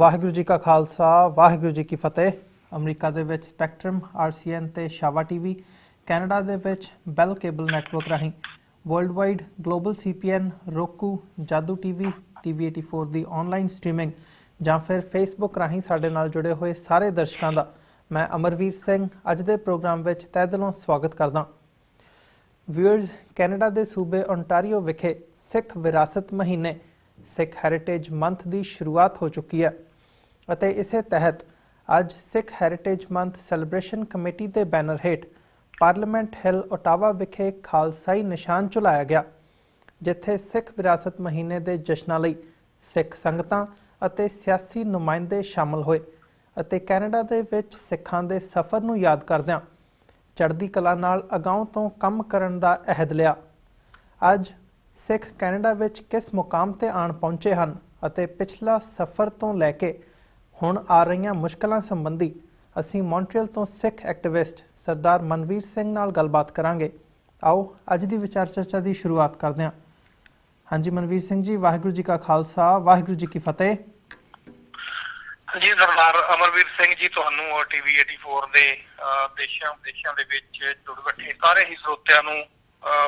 ਵਾਹਿਗੁਰੂ ਜੀ ਕਾ ਖਾਲਸਾ ਵਾਹਿਗੁਰੂ ਜੀ ਕੀ ਫਤਿਹ। ਅਮਰੀਕਾ ਦੇ ਵਿੱਚ ਸਪੈਕਟਰਮ RCN ਤੇ ਸ਼ਾਵਾ TV, ਕੈਨੇਡਾ ਦੇ ਵਿੱਚ ਬੈਲ ਕੇਬਲ ਨੈਟਵਰਕ ਰਾਹੀਂ world wide global CPN, roku, ਜਾਦੂ TV, TV84 ਦੀ ਆਨਲਾਈਨ ਸਟ੍ਰੀਮਿੰਗ ਜਾਂ ਫਿਰ ਫੇਸਬੁੱਕ ਰਾਹੀਂ ਸਾਡੇ ਨਾਲ ਜੁੜੇ ਹੋਏ ਸਾਰੇ ਦਰਸ਼ਕਾਂ ਦਾ ਮੈਂ ਅਮਰਵੀਰ ਸਿੰਘ ਅੱਜ ਦੇ ਪ੍ਰੋਗਰਾਮ ਵਿੱਚ ਤਹਿ ਦਿਲੋਂ ਸਵਾਗਤ ਕਰਦਾ। ਵਿਊਅਰਸ, ਕੈਨੇਡਾ ਦੇ ਸੂਬੇ ਓਨਟਾਰੀਓ ਵਿਖੇ ਸਿੱਖ ਵਿਰਾਸਤ ਮਹੀਨੇ ਸਿੱਖ ਹੈਰੀਟੇਜ ਮੰਥ ਦੀ ਸ਼ੁਰੂਆਤ ਹੋ ਚੁੱਕੀ ਹੈ ਅਤੇ ਇਸੇ ਤਹਿਤ ਅੱਜ ਸਿੱਖ ਹੈਰੀਟੇਜ ਮੰਥ ਸੈਲੀਬ੍ਰੇਸ਼ਨ ਕਮੇਟੀ ਦੇ ਬੈਨਰ ਹੇਠ ਪਾਰਲੀਮੈਂਟ ਹਿੱਲ ਓਟਾਵਾ ਵਿਖੇ ਖਾਲਸਾਈ ਨਿਸ਼ਾਨ ਝੁਲਾਇਆ ਗਿਆ, ਜਿੱਥੇ ਸਿੱਖ ਵਿਰਾਸਤ ਮਹੀਨੇ ਦੇ ਜਸ਼ਨਾਂ ਲਈ ਸਿੱਖ ਸੰਗਤਾਂ ਅਤੇ ਸਿਆਸੀ ਨੁਮਾਇੰਦੇ ਸ਼ਾਮਲ ਹੋਏ ਅਤੇ ਕੈਨੇਡਾ ਦੇ ਵਿੱਚ ਸਿੱਖਾਂ ਦੇ ਸਫ਼ਰ ਨੂੰ ਯਾਦ ਕਰਦਿਆਂ ਚੜ੍ਹਦੀ ਕਲਾ ਨਾਲ ਅਗਾਊਂ ਤੋਂ ਕੰਮ ਕਰਨ ਦਾ ਅਹਿਦ ਲਿਆ। ਅੱਜ ਸਿੱਖ ਕੈਨੇਡਾ ਵਿੱਚ ਕਿਸ ਮੁਕਾਮ ਤੇ ਆਣ ਪਹੁੰਚੇ ਹਨ ਅਤੇ ਪਿਛਲਾ ਸਫ਼ਰ ਤੋਂ ਲੈ ਕੇ ਹੁਣ ਆ ਰਹੀਆਂ ਮੁਸ਼ਕਲਾਂ ਸੰਬੰਧੀ ਅਸੀਂ ਮੌਂਟਰੀਅਲ ਤੋਂ ਸਿੱਖ ਐਕਟਿਵਿਸਟ ਸਰਦਾਰ ਮਨਵੀਰ ਸਿੰਘ ਨਾਲ ਗੱਲਬਾਤ ਕਰਾਂਗੇ। ਆਓ ਅੱਜ ਦੀ ਵਿਚਾਰ ਚਰਚਾ ਦੀ ਸ਼ੁਰੂਆਤ ਕਰਦੇ ਹਾਂ। ਹਾਂਜੀ ਮਨਵੀਰ ਸਿੰਘ ਜੀ, ਵਾਹਿਗੁਰੂ ਜੀ ਕਾ ਖਾਲਸਾ ਵਾਹਿਗੁਰੂ ਜੀ ਕੀ ਫਤਿਹ। ਜੀ ਸਰਦਾਰ ਅਮਰਵੀਰ ਸਿੰਘ ਜੀ, ਤੁਹਾਨੂੰ TV84 ਦੇ ਦੇਸ਼ਾਂ ਦੇ ਵਿੱਚ ਜੁੜ ਬੈਠੇ ਸਾਰੇ ਹੀ ਸਰੋਤਿਆਂ ਨੂੰ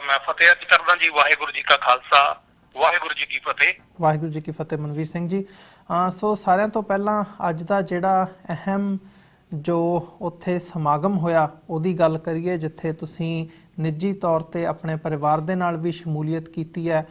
ਮੈਂ ਫਤਿਹ ਅਰਜ਼ ਕਰਦਾ ਜੀ। ਵਾਹਿਗੁਰੂ ਜੀ ਕਾ ਖਾਲਸਾ ਵਾਹਿਗੁਰੂ ਜੀ ਕੀ ਫਤਿਹ। ਵਾਹਿਗੁਰੂ ਜੀ ਕੀ ਫਤਿਹ ਮਨਵੀਰ ਸਿੰਘ ਜੀ। ਸੋ ਸਾਰਿਆਂ ਤੋਂ ਪਹਿਲਾਂ ਅੱਜ ਦਾ ਜਿਹੜਾ ਅਹਿਮ ਜੋ ਉੱਥੇ ਸਮਾਗਮ ਹੋਇਆ ਉਹਦੀ ਗੱਲ ਕਰੀਏ, ਜਿੱਥੇ ਤੁਸੀਂ ਨਿੱਜੀ ਤੌਰ ਤੇ ਆਪਣੇ ਪਰਿਵਾਰ ਦੇ ਨਾਲ ਵੀ ਸ਼ਮੂਲੀਅਤ ਕੀਤੀ ਹੈ।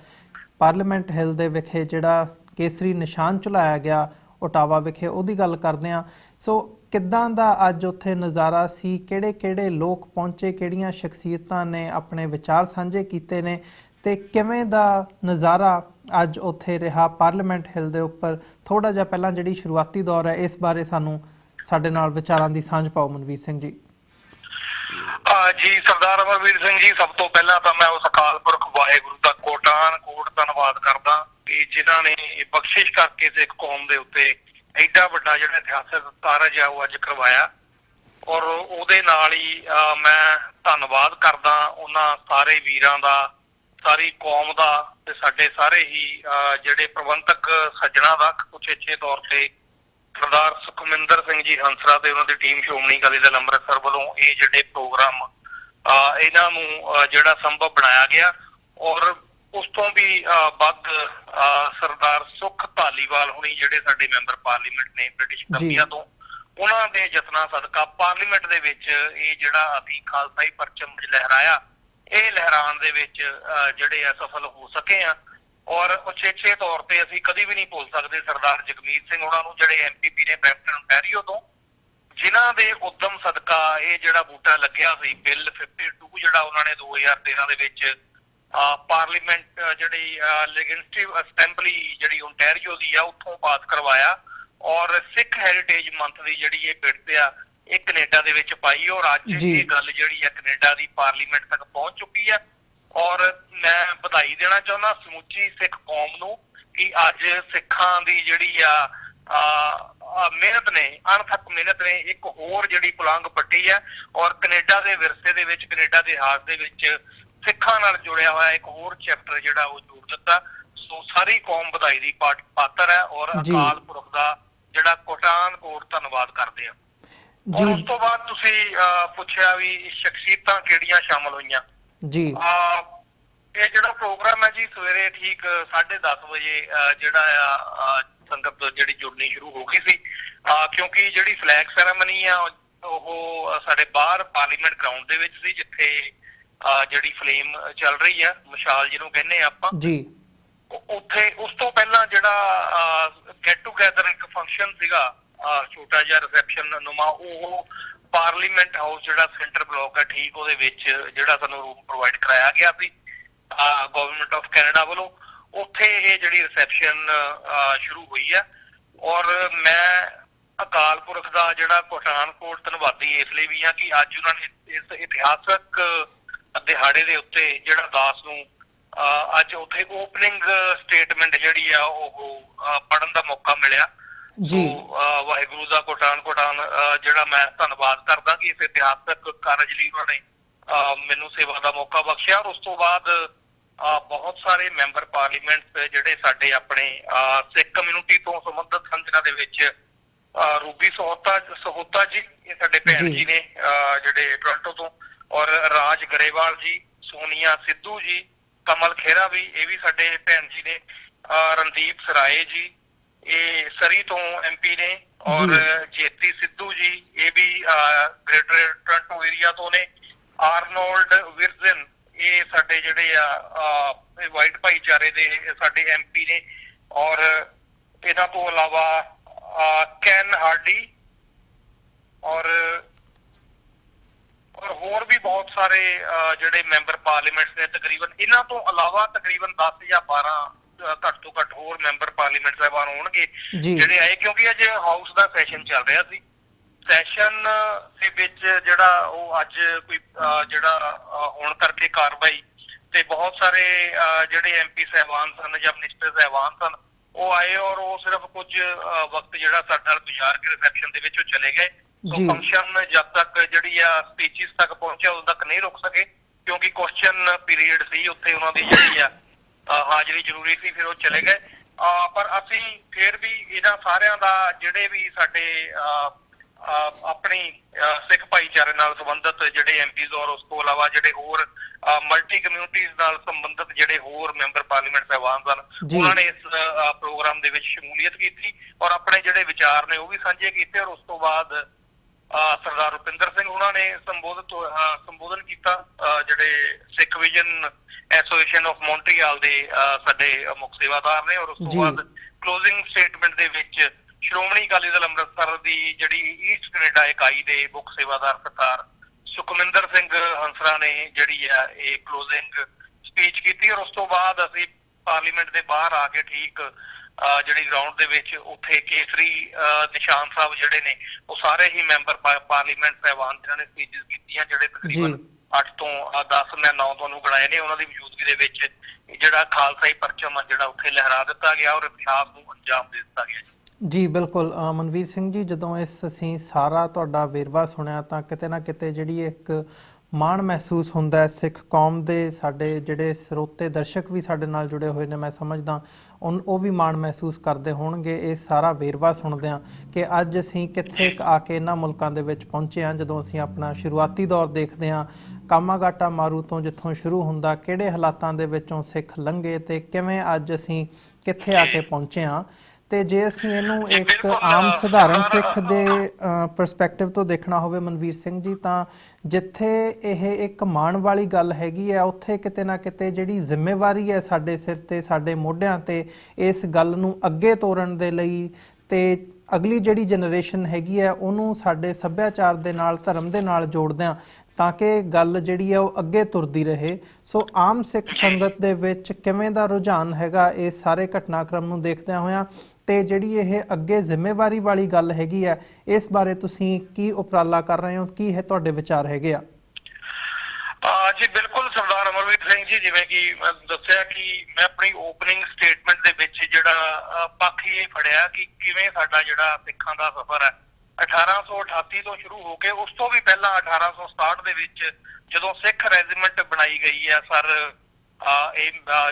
ਪਾਰਲੀਮੈਂਟ ਹਿੱਲ ਦੇ ਵਿਖੇ ਜਿਹੜਾ ਕੇਸਰੀ ਨਿਸ਼ਾਨ ਝੁਲਾਇਆ ਗਿਆ ਓਟਾਵਾ ਵਿਖੇ, ਉਹਦੀ ਗੱਲ ਕਰਦੇ ਹਾਂ। ਸੋ ਕਿੱਦਾਂ ਦਾ ਅੱਜ ਉੱਥੇ ਨਜ਼ਾਰਾ ਸੀ? ਕਿਹੜੇ ਲੋਕ ਪਹੁੰਚੇ? ਕਿਹੜੀਆਂ ਸ਼ਖਸੀਅਤਾਂ ਨੇ ਆਪਣੇ ਵਿਚਾਰ ਸਾਂਝੇ ਕੀਤੇ ਨੇ ਤੇ ਕਿਵੇਂ ਦਾ ਨਜ਼ਾਰਾ ਅੱਜ ਉੱਥੇ ਰਿਹਾ ਪਾਰਲੀਮੈਂਟ ਹਿੱਲ ਦੇ ਉੱਪਰ? ਥੋੜਾ ਜਿਹਾ ਪਹਿਲਾਂ ਜਿਹੜੀ ਸ਼ੁਰੂਆਤੀ ਦੌਰ ਹੈ ਇਸ ਬਾਰੇ ਸਾਨੂੰ ਸਾਡੇ ਨਾਲ ਵਿਚਾਰਾਂ ਦੀ ਸਾਂਝ ਪਾਓ ਮਨਵੀਰ ਸਿੰਘ ਜੀ। ਜੀ ਸਰਦਾਰ ਅਮਰਵੀਰ ਸਿੰਘ ਜੀ, ਸਭ ਤੋਂ ਪਹਿਲਾਂ ਤਾਂ ਮੈਂ ਉਸ ਅਕਾਲ ਪੁਰਖ ਵਾਹਿਗੁਰੂ ਦਾ ਕੋਟਾਨ ਕੋਟ ਧੰਨਵਾਦ ਕਰਦਾ ਕਿ ਜਿਨ੍ਹਾਂ ਨੇ ਇਹ ਬਖਸ਼ਿਸ਼ ਕਰਕੇ ਸਿੱਖ ਕੌਮ ਦੇ ਉੱਤੇ ਐਡਾ ਵੱਡਾ ਜਿਹੜਾ ਇਤਿਹਾਸਕ ਕਾਰਜ ਆ ਉਹ ਅੱਜ ਕਰਵਾਇਆ। ਔਰ ਉਹਦੇ ਨਾਲ ਹੀ ਮੈਂ ਧੰਨਵਾਦ ਕਰਦਾ ਉਹਨਾਂ ਸਾਰੇ ਵੀਰਾਂ ਦਾ, ਸਾਰੀ ਕੌਮ ਦਾ ਤੇ ਸਾਡੇ ਸਾਰੇ ਹੀ ਜਿਹੜੇ ਪ੍ਰਬੰਧਕ ਸੱਜਣਾ ਦਾ, ਉਚੇਚੇ ਤੌਰ ਤੇ ਸਰਦਾਰ ਸੁਖਮਿੰਦਰ ਸਿੰਘ ਜੀ ਹੰਸਰਾ ਤੇ ਉਹਨਾਂ ਦੀ ਟੀਮ ਸ਼੍ਰੋਮਣੀ ਅਕਾਲੀ ਦਲ ਅੰਮ੍ਰਿਤਸਰ ਵੱਲੋਂ ਇਹ ਜਿਹੜੇ ਪ੍ਰੋਗਰਾਮ ਇਹਨਾਂ ਨੂੰ ਜਿਹੜਾ ਸੰਭਵ ਬਣਾਇਆ ਗਿਆ। ਔਰ ਉਸ ਤੋਂ ਵੀ ਵੱਧ ਸਰਦਾਰ ਸੁਖ ਧਾਲੀਵਾਲ ਹੁਣੀ ਜਿਹੜੇ ਸਾਡੇ ਮੈਂਬਰ ਪਾਰਲੀਮੈਂਟ ਨੇ ਬ੍ਰਿਟਿਸ਼ ਕੰਪਨੀਆਂ ਤੋਂ, ਉਹਨਾਂ ਦੇ ਯਤਨਾਂ ਸਦਕਾ ਪਾਰਲੀਮੈਂਟ ਦੇ ਵਿੱਚ ਇਹ ਜਿਹੜਾ ਅਸੀਂ ਖਾਲਸਾਈ ਪਰਚਮ ਲਹਿਰਾਇਆ, ਇਹ ਲਹਿਰਾਉਣ ਦੇ ਵਿੱਚ ਜਿਹੜੇ ਆ ਸਫਲ ਹੋ ਸਕੇ ਆ। ਔਰ ਉਚੇਚੇ ਤੌਰ ਤੇ ਅਸੀਂ ਕਦੀ ਵੀ ਨਹੀਂ ਭੁੱਲ ਸਕਦੇ ਸਰਦਾਰ ਜਗਮੀਤ ਸਿੰਘ ਉਹਨਾਂ ਨੂੰ, ਜਿਹੜੇ MPP ਨੇ ਬਰੈਂਪਟਨ ਓਨਟਾਰੀਓ ਤੋਂ, ਜਿਨ੍ਹਾਂ ਦੇ ਉਦਮ ਸਦਕਾ ਇਹ ਜਿਹੜਾ ਬੂਟਾ ਲੱਗਿਆ ਸੀ। ਬਿੱਲ 52 ਜਿਹੜਾ ਉਹਨਾਂ ਨੇ 2013 ਦੇ ਵਿੱਚ ਪਾਰਲੀਮੈਂਟ ਜਿਹੜੀ ਲੈਜਿਸਲੇਟਿਵ ਅਸੈਂਬਲੀ ਜਿਹੜੀ ਓਨਟਾਰੀਓ ਦੀ ਆ ਉੱਥੋਂ ਪਾਸ ਕਰਵਾਇਆ। ਔਰ ਸਿੱਖ ਹੈਰੀਟੇਜ ਮੰਥ ਦੀ ਜਿਹੜੀ ਇਹ ਬਿਰਤ ਆ ਇਹ ਕੈਨੇਡਾ ਦੇ ਵਿੱਚ ਪਾਈ। ਔਰ ਅੱਜ ਇਹ ਗੱਲ ਜਿਹੜੀ ਆ ਕੈਨੇਡਾ ਦੀ ਪਾਰਲੀਮੈਂਟ ਤੱਕ ਪਹੁੰਚ ਚੁੱਕੀ ਆ। ਔਰ ਮੈਂ ਵਧਾਈ ਦੇਣਾ ਚਾਹੁੰਦਾ ਸਮੁੱਚੀ ਸਿੱਖ ਕੌਮ ਨੂੰ ਕਿ ਅੱਜ ਸਿੱਖਾਂ ਦੀ ਜਿਹੜੀ ਆ ਮਿਹਨਤ ਨੇ, ਅਣਥੱਕ ਮਿਹਨਤ ਨੇ ਇੱਕ ਹੋਰ ਜਿਹੜੀ ਪੁਲਾਂਘ ਪੱਟੀ ਹੈ। ਔਰ ਕੈਨੇਡਾ ਦੇ ਵਿਰਸੇ ਦੇ ਵਿੱਚ, ਕੈਨੇਡਾ ਦੇ ਇਤਿਹਾਸ ਦੇ ਵਿੱਚ ਸਿੱਖਾਂ ਨਾਲ ਜੁੜਿਆ ਹੋਇਆ ਇੱਕ ਹੋਰ ਚੈਪਟਰ ਜਿਹੜਾ ਉਹ ਜੋੜ ਦਿੱਤਾ। ਸੋ ਸਾਰੀ ਕੌਮ ਵਧਾਈ ਦੀ ਪਾਤਰ ਹੈ ਔਰ ਅਕਾਲ ਪੁਰਖ ਦਾ ਜਿਹੜਾ ਕੋਟਾਨ ਕੋਟ ਧੰਨਵਾਦ ਕਰਦੇ ਆ। ਔਰ ਉਸ ਤੋਂ ਬਾਅਦ ਤੁਸੀਂ ਪੁੱਛਿਆ ਵੀ ਸ਼ਖਸੀਅਤਾਂ ਕਿਹੜੀਆਂ ਸ਼ਾਮਲ ਹੋਈਆਂ ਜੀ। ਇਹ ਜਿਹੜਾ ਪ੍ਰੋਗਰਾਮ ਹੈ ਜੀ ਸਵੇਰੇ ਠੀਕ 10:30 ਵਜੇ ਜਿਹੜਾ ਆ ਸੰਗਤ ਜਿਹੜੀ ਜੁੜਨੀ ਸ਼ੁਰੂ ਹੋ ਗਈ ਸੀ, ਕਿਉਂਕਿ ਜਿਹੜੀ ਫਲੈਗ ਸੈਰੇਮਨੀ ਆ ਉਹ ਸਾਡੇ ਬਾਹਰ ਪਾਰਲੀਮੈਂਟ ਗਰਾਊਂਡ ਦੇ ਵਿੱਚ ਸੀ, ਜਿੱਥੇ ਜਿਹੜੀ ਫਲੇਮ ਚੱਲ ਰਹੀ ਆ, ਮਸ਼ਾਲ ਜਿਹਨੂੰ ਕਹਿੰਦੇ ਆ ਆਪਾਂ ਜੀ। ਉੱਥੇ ਉਸ ਤੋਂ ਪਹਿਲਾਂ ਜਿਹੜਾ ਗੈਟ ਟੂਗੈਦਰ ਇੱਕ ਫੰਕਸ਼ਨ ਸੀਗਾ, ਛੋਟਾ ਜਿਹਾ ਰਿਸੈਪਸ਼ਨ ਨੁਮਾ, ਉਹ ਪਾਰਲੀਮੈਂਟ ਹਾਊਸ ਜਿਹੜਾ ਸੈਂਟਰ ਬਲਾਕ ਹੈ ਠੀਕ ਉਹਦੇ ਵਿੱਚ ਜਿਹੜਾ ਸਾਨੂੰ ਰੂਮ ਪ੍ਰੋਵਾਈਡ ਕਰਾਇਆ ਗਿਆ ਸੀ ਗਵਰਨਮੈਂਟ ਆਫ ਕੈਨੇਡਾ ਵੱਲੋਂ। ਉੱਥੇ ਇਹ ਜਿਹੜੀ ਰਿਸੈਪਸ਼ਨ ਸ਼ੁਰੂ ਹੋਈ ਆ। ਔਰ ਮੈਂ ਅਕਾਲ ਪੁਰਖ ਦਾ ਜਿਹੜਾ ਕੋਟਾਨ ਕੋਟ ਧੰਨਵਾਦੀ ਇਸ ਲਈ ਵੀ ਆ ਕਿ ਅੱਜ ਉਹਨਾਂ ਨੇ ਇਸ ਇਤਿਹਾਸਕ ਦਿਹਾੜੇ ਦੇ ਉੱਤੇ ਜਿਹੜਾ ਦਾਸ ਨੂੰ ਅੱਜ ਉੱਥੇ ਓਪਨਿੰਗ ਸਟੇਟਮੈਂਟ ਜਿਹੜੀ ਆ ਉਹ ਪੜ੍ਹਨ ਦਾ ਮੌਕਾ ਮਿਲਿਆ ਜੀ। ਵਾਹਿਗੁਰੂ ਦਾ ਕੋਟਾਨ ਜਿਹੜਾ ਮੈਂ ਧੰਨਵਾਦ ਕਰਦਾ ਕਿ ਇਸ ਇਤਿਹਾਸਕ ਕਾਰਜ ਲਈ ਉਹਨਾਂ ਨੇ ਮੈਨੂੰ ਸੇਵਾ ਦਾ ਮੌਕਾ ਬਖਸ਼ਿਆ। ਔਰ ਉਸ ਤੋਂ ਬਾਅਦ ਬਹੁਤ ਸਾਰੇ ਮੈਂਬਰ ਪਾਰਲੀਮੈਂਟ ਜਿਹੜੇ ਸਾਡੇ ਆਪਣੇ ਸਿੱਖ ਕਮਿਊਨਿਟੀ ਤੋਂ ਸੰਬੰਧਿਤ ਹਨ, ਜਿਨ੍ਹਾਂ ਦੇ ਵਿੱਚ ਰੂਬੀ ਸਹੋਤਾ ਜੀ, ਇਹ ਸਾਡੇ ਭੈਣ ਜੀ ਨੇ ਜਿਹੜੇ ਟੋਰਾਂਟੋ ਤੋਂ, ਔਰ ਰਾਜ ਗਰੇਵਾਲ ਜੀ, ਸੋਨੀਆ ਸਿੱਧੂ ਜੀ, ਕਮਲ ਖੇਰਾ ਵੀ, ਇਹ ਵੀ ਸਾਡੇ ਭੈਣ ਜੀ ਨੇ, ਰਣਦੀਪ ਸਰਾਏ ਜੀ, ਇਹ ਸਰੀ ਤੋਂ MP ਨੇ, ਔਰ ਜੇਤੀ ਸਿੱਧੂ ਜੀ, ਇਹ ਵੀ ਗ੍ਰੇਟਰ ਟੋਰਾਂਟੋ ਏਰੀਆ ਤੋਂ ਨੇ, ਆਰਨੋਲਡ ਵਿਰਜ਼ਨ, ਇਹ ਸਾਡੇ ਜਿਹੜੇ ਆ ਵਾਈਟ ਭਾਈਚਾਰੇ ਦੇ ਸਾਡੇ MP ਨੇ, ਔਰ ਇਹਨਾਂ ਤੋਂ ਇਲਾਵਾ ਕੈਨ ਹਾਰਡੀ ਔਰ ਹੋਰ ਵੀ ਬਹੁਤ ਸਾਰੇ ਜਿਹੜੇ ਮੈਂਬਰ ਪਾਰਲੀਮੈਂਟ ਨੇ। ਤਕਰੀਬਨ ਇਹਨਾਂ ਤੋਂ ਇਲਾਵਾ ਤਕਰੀਬਨ 10 ਜਾਂ 12 ਘੱਟ ਤੋਂ ਘੱਟ ਹੋਰ ਮੈਂਬਰ ਪਾਰਲੀਮੈਂਟ ਸਾਹਿਬਾਨ ਹੋਣਗੇ ਜਿਹੜੇ ਆਏ, ਕਿਉਂਕਿ ਅੱਜ ਹਾਊਸ ਦਾ ਸੈਸ਼ਨ ਚੱਲ ਰਿਹਾ ਸੀ। ਸੈਸ਼ਨ ਦੇ ਵਿੱਚ ਜਿਹੜਾ ਉਹ ਅੱਜ ਕੋਈ ਜਿਹੜਾ ਹੋਣ ਕਰਕੇ ਕਾਰਵਾਈ ਤੇ ਬਹੁਤ ਸਾਰੇ ਜਿਹੜੇ MP ਸਾਹਿਬਾਨ ਸਨ ਜਾਂ ਮਿਨਿਸਟਰ ਸਾਹਿਬਾਨ ਸਨ, ਉਹ ਆਏ ਔਰ ਉਹ ਸਿਰਫ ਕੁਝ ਵਕਤ ਜਿਹੜਾ ਸਾਡੇ ਨਾਲ ਗੁਜ਼ਾਰ ਕੇ ਰਿਸੈਪਸ਼ਨ ਦੇ ਵਿੱਚ ਉਹ ਚਲੇ ਗਏ। ਸੋ ਫੰਕਸ਼ਨ ਜਦ ਤੱਕ ਜਿਹੜੀ ਆ ਸਪੀਚਿਸ ਤੱਕ ਪਹੁੰਚਿਆ ਉਦੋਂ ਤੱਕ ਨਹੀਂ ਰੁਕ ਸਕੇ, ਕਿਉਂਕਿ ਕੁਐਸਚਨ ਪੀਰੀਅਡ ਸੀ, ਉੱਥੇ ਉਹਨਾਂ ਦੀ ਜਿਹੜੀ ਆ ਹਾਜ਼ਰੀ ਜ਼ਰੂਰੀ ਸੀ, ਫਿਰ ਉਹ ਚਲੇ ਗਏ। ਪਰ ਅਸੀਂ ਫਿਰ ਵੀ ਇਹਨਾਂ ਸਾਰਿਆਂ ਦਾ ਜਿਹੜੇ ਵੀ ਸਾਡੇ ਆਪਣੀ ਸਿੱਖ ਭਾਈਚਾਰੇ ਨਾਲ ਸੰਬੰਧਿਤ ਜਿਹੜੇ MPs ਔਰ ਉਸ ਤੋਂ ਇਲਾਵਾ ਜਿਹੜੇ ਹੋਰ ਮਲਟੀ ਕਮਿਊਨਿਟੀਜ਼ ਨਾਲ ਸੰਬੰਧਿਤ ਜਿਹੜੇ ਹੋਰ ਮੈਂਬਰ ਪਾਰਲੀਮੈਂਟ ਸਾਹਿਬਾਨ ਸਨ, ਉਹਨਾਂ ਨੇ ਇਸ ਪ੍ਰੋਗਰਾਮ ਦੇ ਵਿੱਚ ਸ਼ਮੂਲੀਅਤ ਕੀਤੀ ਔਰ ਆਪਣੇ ਜਿਹੜੇ ਵਿਚਾਰ ਨੇ ਉਹ ਵੀ ਸਾਂਝੇ ਕੀਤੇ। ਔਰ ਉਸ ਤੋਂ ਬਾਅਦ ਸਰਦਾਰ ਰੁਪਿੰਦਰ ਸਿੰਘ ਉਹਨਾਂ ਨੇ ਸੰਬੋਧਨ ਕੀਤਾ, ਜਿਹੜੇ ਸਿੱਖ ਵਿਜ਼ਨ ਐਸੋਸੀਏਸ਼ਨ ਆਫ ਮੌਂਟਰੀਆਲ ਦੇ ਸਾਡੇ ਮੁੱਖ ਸੇਵਾਦਾਰ ਨੇ। ਔਰ ਉਸ ਤੋਂ ਬਾਅਦ ਕਲੋਜ਼ਿੰਗ ਸਟੇਟਮੈਂਟ ਦੇ ਵਿੱਚ ਸ਼੍ਰੋਮਣੀ ਅਕਾਲੀ ਦਲ ਅੰਮ੍ਰਿਤਸਰ ਦੀ ਜਿਹੜੀ ਈਸਟ ਕੈਨੇਡਾ ਇਕਾਈ ਦੇ ਮੁੱਖ ਸੇਵਾਦਾਰ ਸਰਦਾਰ ਸੁਖਮਿੰਦਰ ਸਿੰਘ ਹੰਸਰਾ ਨੇ ਜਿਹੜੀ ਆ ਇਹ ਕਲੋਜ਼ਿੰਗ ਸਪੀਚ ਕੀਤੀ। ਔਰ ਉਸ ਤੋਂ ਬਾਅਦ ਅਸੀਂ ਪਾਰਲੀਮੈਂਟ ਦੇ ਬਾਹਰ ਆ ਕੇ ਠੀਕ ਜਿਹੜੀ ਗਰਾਊਂਡ ਦੇ ਵਿੱਚ ਉੱਥੇ ਕੇਸਰੀ ਨਿਸ਼ਾਨ ਸਾਹਿਬ ਜਿਹੜੇ ਨੇ ਉਹ ਸਾਰੇ ਹੀ ਮੈਂਬਰ ਪਾਰਲੀਮੈਂਟ ਸਾਹਿਬਾਨ ਜਿਨ੍ਹਾਂ ਨੇ ਸਪੀਚਿਸ ਕੀਤੀਆਂ, ਜਿਹੜੇ ਤਕਰੀਬਨ 8 ਤੋਂ 10 ਮੈਂ 9 ਤੁਹਾਨੂੰ ਗਣਾਏ ਨੇ, ਉਹਨਾਂ ਦੀ ਮੌਜੂਦਗੀ ਦੇ ਵਿੱਚ ਜਿਹੜਾ ਖਾਲਸਾਈ ਪਰਚਮ ਜਿਹੜਾ ਉੱਥੇ ਲਹਿਰਾ ਦਿੱਤਾ ਗਿਆ ਔਰ ਇਤਿਹਾਸ ਨੂੰ ਅੰਜਾਮ ਦੇ ਦਿੱਤਾ ਗਿਆ। ਜੀ ਬਿਲਕੁਲ ਮਨਵੀਰ ਸਿੰਘ ਜੀ, ਜਦੋਂ ਅਸੀਂ ਸਾਰਾ ਤੁਹਾਡਾ ਵੇਰਵਾ ਸੁਣਿਆ ਤਾਂ ਕਿਤੇ ਨਾ ਕਿਤੇ ਜਿਹੜੀ ਇੱਕ ਮਾਣ ਮਹਿਸੂਸ ਹੁੰਦਾ ਹੈ ਸਿੱਖ ਕੌਮ ਦੇ। ਸਾਡੇ ਜਿਹੜੇ ਸਰੋਤੇ ਦਰਸ਼ਕ ਵੀ ਸਾਡੇ ਨਾਲ ਜੁੜੇ ਹੋਏ ਨੇ, ਮੈਂ ਸਮਝਦਾ ਉਹ ਵੀ ਮਾਣ ਮਹਿਸੂਸ ਕਰਦੇ ਹੋਣਗੇ ਇਹ ਸਾਰਾ ਵੇਰਵਾ ਸੁਣਦਿਆਂ ਕਿ ਅੱਜ ਅਸੀਂ ਕਿੱਥੇ ਆ ਕੇ ਇਹਨਾਂ ਮੁਲਕਾਂ ਦੇ ਵਿੱਚ ਪਹੁੰਚੇ ਹਾਂ। ਜਦੋਂ ਅਸੀਂ ਆਪਣਾ ਸ਼ੁਰੂਆਤੀ ਦੌਰ ਦੇਖਦੇ ਹਾਂ, ਕਾਮਾਗਾਟਾ ਮਾਰੂ ਤੋਂ ਜਿੱਥੋਂ ਸ਼ੁਰੂ ਹੁੰਦਾ, ਕਿਹੜੇ ਹਾਲਾਤਾਂ ਦੇ ਵਿੱਚੋਂ ਸਿੱਖ ਲੰਘੇ ਤੇ ਕਿਵੇਂ ਅੱਜ ਅਸੀਂ ਕਿੱਥੇ ਆ ਕੇ ਪਹੁੰਚੇ ਹਾਂ। ਤੇ ਜੇ ਅਸੀਂ ਇਹਨੂੰ ਇੱਕ ਆਮ ਸਧਾਰਨ ਸਿੱਖ ਦੇ ਪਰਸਪੈਕਟਿਵ ਤੋਂ ਦੇਖਣਾ ਹੋਵੇ ਮਨਵੀਰ ਸਿੰਘ ਜੀ, ਤਾਂ ਜਿੱਥੇ ਇਹ ਇੱਕ ਮਾਣ ਵਾਲੀ ਗੱਲ ਹੈਗੀ ਹੈ, ਉੱਥੇ ਕਿਤੇ ਨਾ ਕਿਤੇ ਜਿਹੜੀ ਜ਼ਿੰਮੇਵਾਰੀ ਹੈ ਸਾਡੇ ਸਿਰ ਤੇ, ਸਾਡੇ ਮੋਢਿਆਂ ਤੇ, ਇਸ ਗੱਲ ਨੂੰ ਅੱਗੇ ਤੋਰਨ ਦੇ ਲਈ ਤੇ ਅਗਲੀ ਜਿਹੜੀ ਜਨਰੇਸ਼ਨ ਹੈਗੀ ਹੈ ਉਹਨੂੰ ਸਾਡੇ ਸੱਭਿਆਚਾਰ ਦੇ ਨਾਲ, ਧਰਮ ਦੇ ਨਾਲ ਜੋੜਦਿਆਂ ਤਾਂ ਕਿ ਗੱਲ ਜਿਹੜੀ ਹੈ ਉਹ ਅੱਗੇ ਤੁਰਦੀ ਰਹੇ। ਸੋ ਆਮ ਸਿੱਖ ਸੰਗਤ ਦੇ ਵਿੱਚ ਕਿਵੇਂ ਦਾ ਰੁਝਾਨ ਹੈਗਾ ਇਸ ਸਾਰੇ ਘਟਨਾਕ੍ਰਮ ਨੂੰ ਦੇਖਦਿਆਂ ਹੋਇਆਂ, ਤੇ ਜਿਹੜੀ ਇਹ ਅੱਗੇ ਜ਼ਿੰਮੇਵਾਰੀ ਵਾਲੀ ਗੱਲ ਹੈਗੀ ਹੈ, ਇਸ ਬਾਰੇ ਤੁਸੀਂ ਕੀ ਉਪਰਾਲਾ ਕਰ ਰਹੇ ਹੋ, ਕੀ ਹੈ ਤੁਹਾਡੇ ਵਿਚਾਰ ਹੈਗੇ ਆ? ਜੀ ਬਿਲਕੁਲ ਸਰਦਾਰ ਅਮਰਵੀਰ ਸਿੰਘ ਜੀ, ਜਿਵੇਂ ਕਿ ਮੈਂ ਦੱਸਿਆ ਕਿ ਮੈਂ ਆਪਣੀ ਓਪਨਿੰਗ ਸਟੇਟਮੈਂਟ ਦੇ ਵਿੱਚ ਜਿਹੜਾ ਪੱਖ ਇਹ ਫੜਿਆ ਕਿ ਕਿਵੇਂ ਸਾਡਾ ਜਿਹੜਾ ਸਿੱਖਾਂ ਦਾ ਸਫ਼ਰ ਹੈ 1838 ਤੋਂ ਸ਼ੁਰੂ ਹੋ ਕੇ ਉਸ ਤੋਂ ਵੀ ਪਹਿਲਾਂ 1867 ਦੇ ਵਿੱਚ ਜਦੋਂ ਸਿੱਖ ਰੈਜੀਮੈਂਟ ਬਣਾਈ ਗਈ ਹੈ ਸਰ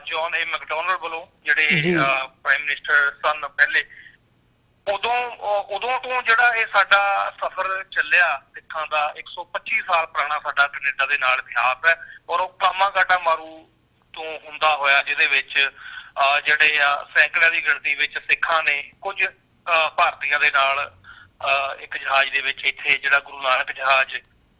ਜੌਨ ਮੈਕਡੋਨਲਡ ਵੱਲੋਂ, ਜਿਹੜੇ ਪ੍ਰਾਈਮ ਮਿਨਿਸਟਰ ਸਨ ਪਹਿਲੇ, ਉਦੋਂ ਤੋਂ ਜਿਹੜਾ ਇਹ ਸਾਡਾ ਸਫ਼ਰ ਚੱਲਿਆ ਸਿੱਖਾਂ ਦਾ 125 ਸਾਲ ਪੁਰਾਣਾ ਸਾਡਾ ਕੈਨੇਡਾ ਦੇ ਨਾਲ ਇਤਿਹਾਸ ਹੈ। ਔਰ ਉਹ ਕਾਮਾਗਾਟਾ ਮਾਰੂ ਤੋਂ ਹੁੰਦਾ ਹੋਇਆ, ਜਿਹਦੇ ਵਿੱਚ ਜਿਹੜੇ ਆ ਸੈਂਕੜਿਆਂ ਦੀ ਗਿਣਤੀ ਵਿੱਚ ਸਿੱਖਾਂ ਨੇ ਕੁਝ ਭਾਰਤੀਆਂ ਦੇ ਨਾਲ ਇੱਕ ਜਹਾਜ਼ ਦੇ ਵਿੱਚ ਇੱਥੇ ਜਿਹੜਾ ਗੁਰੂ ਨਾਨਕ ਜਹਾਜ਼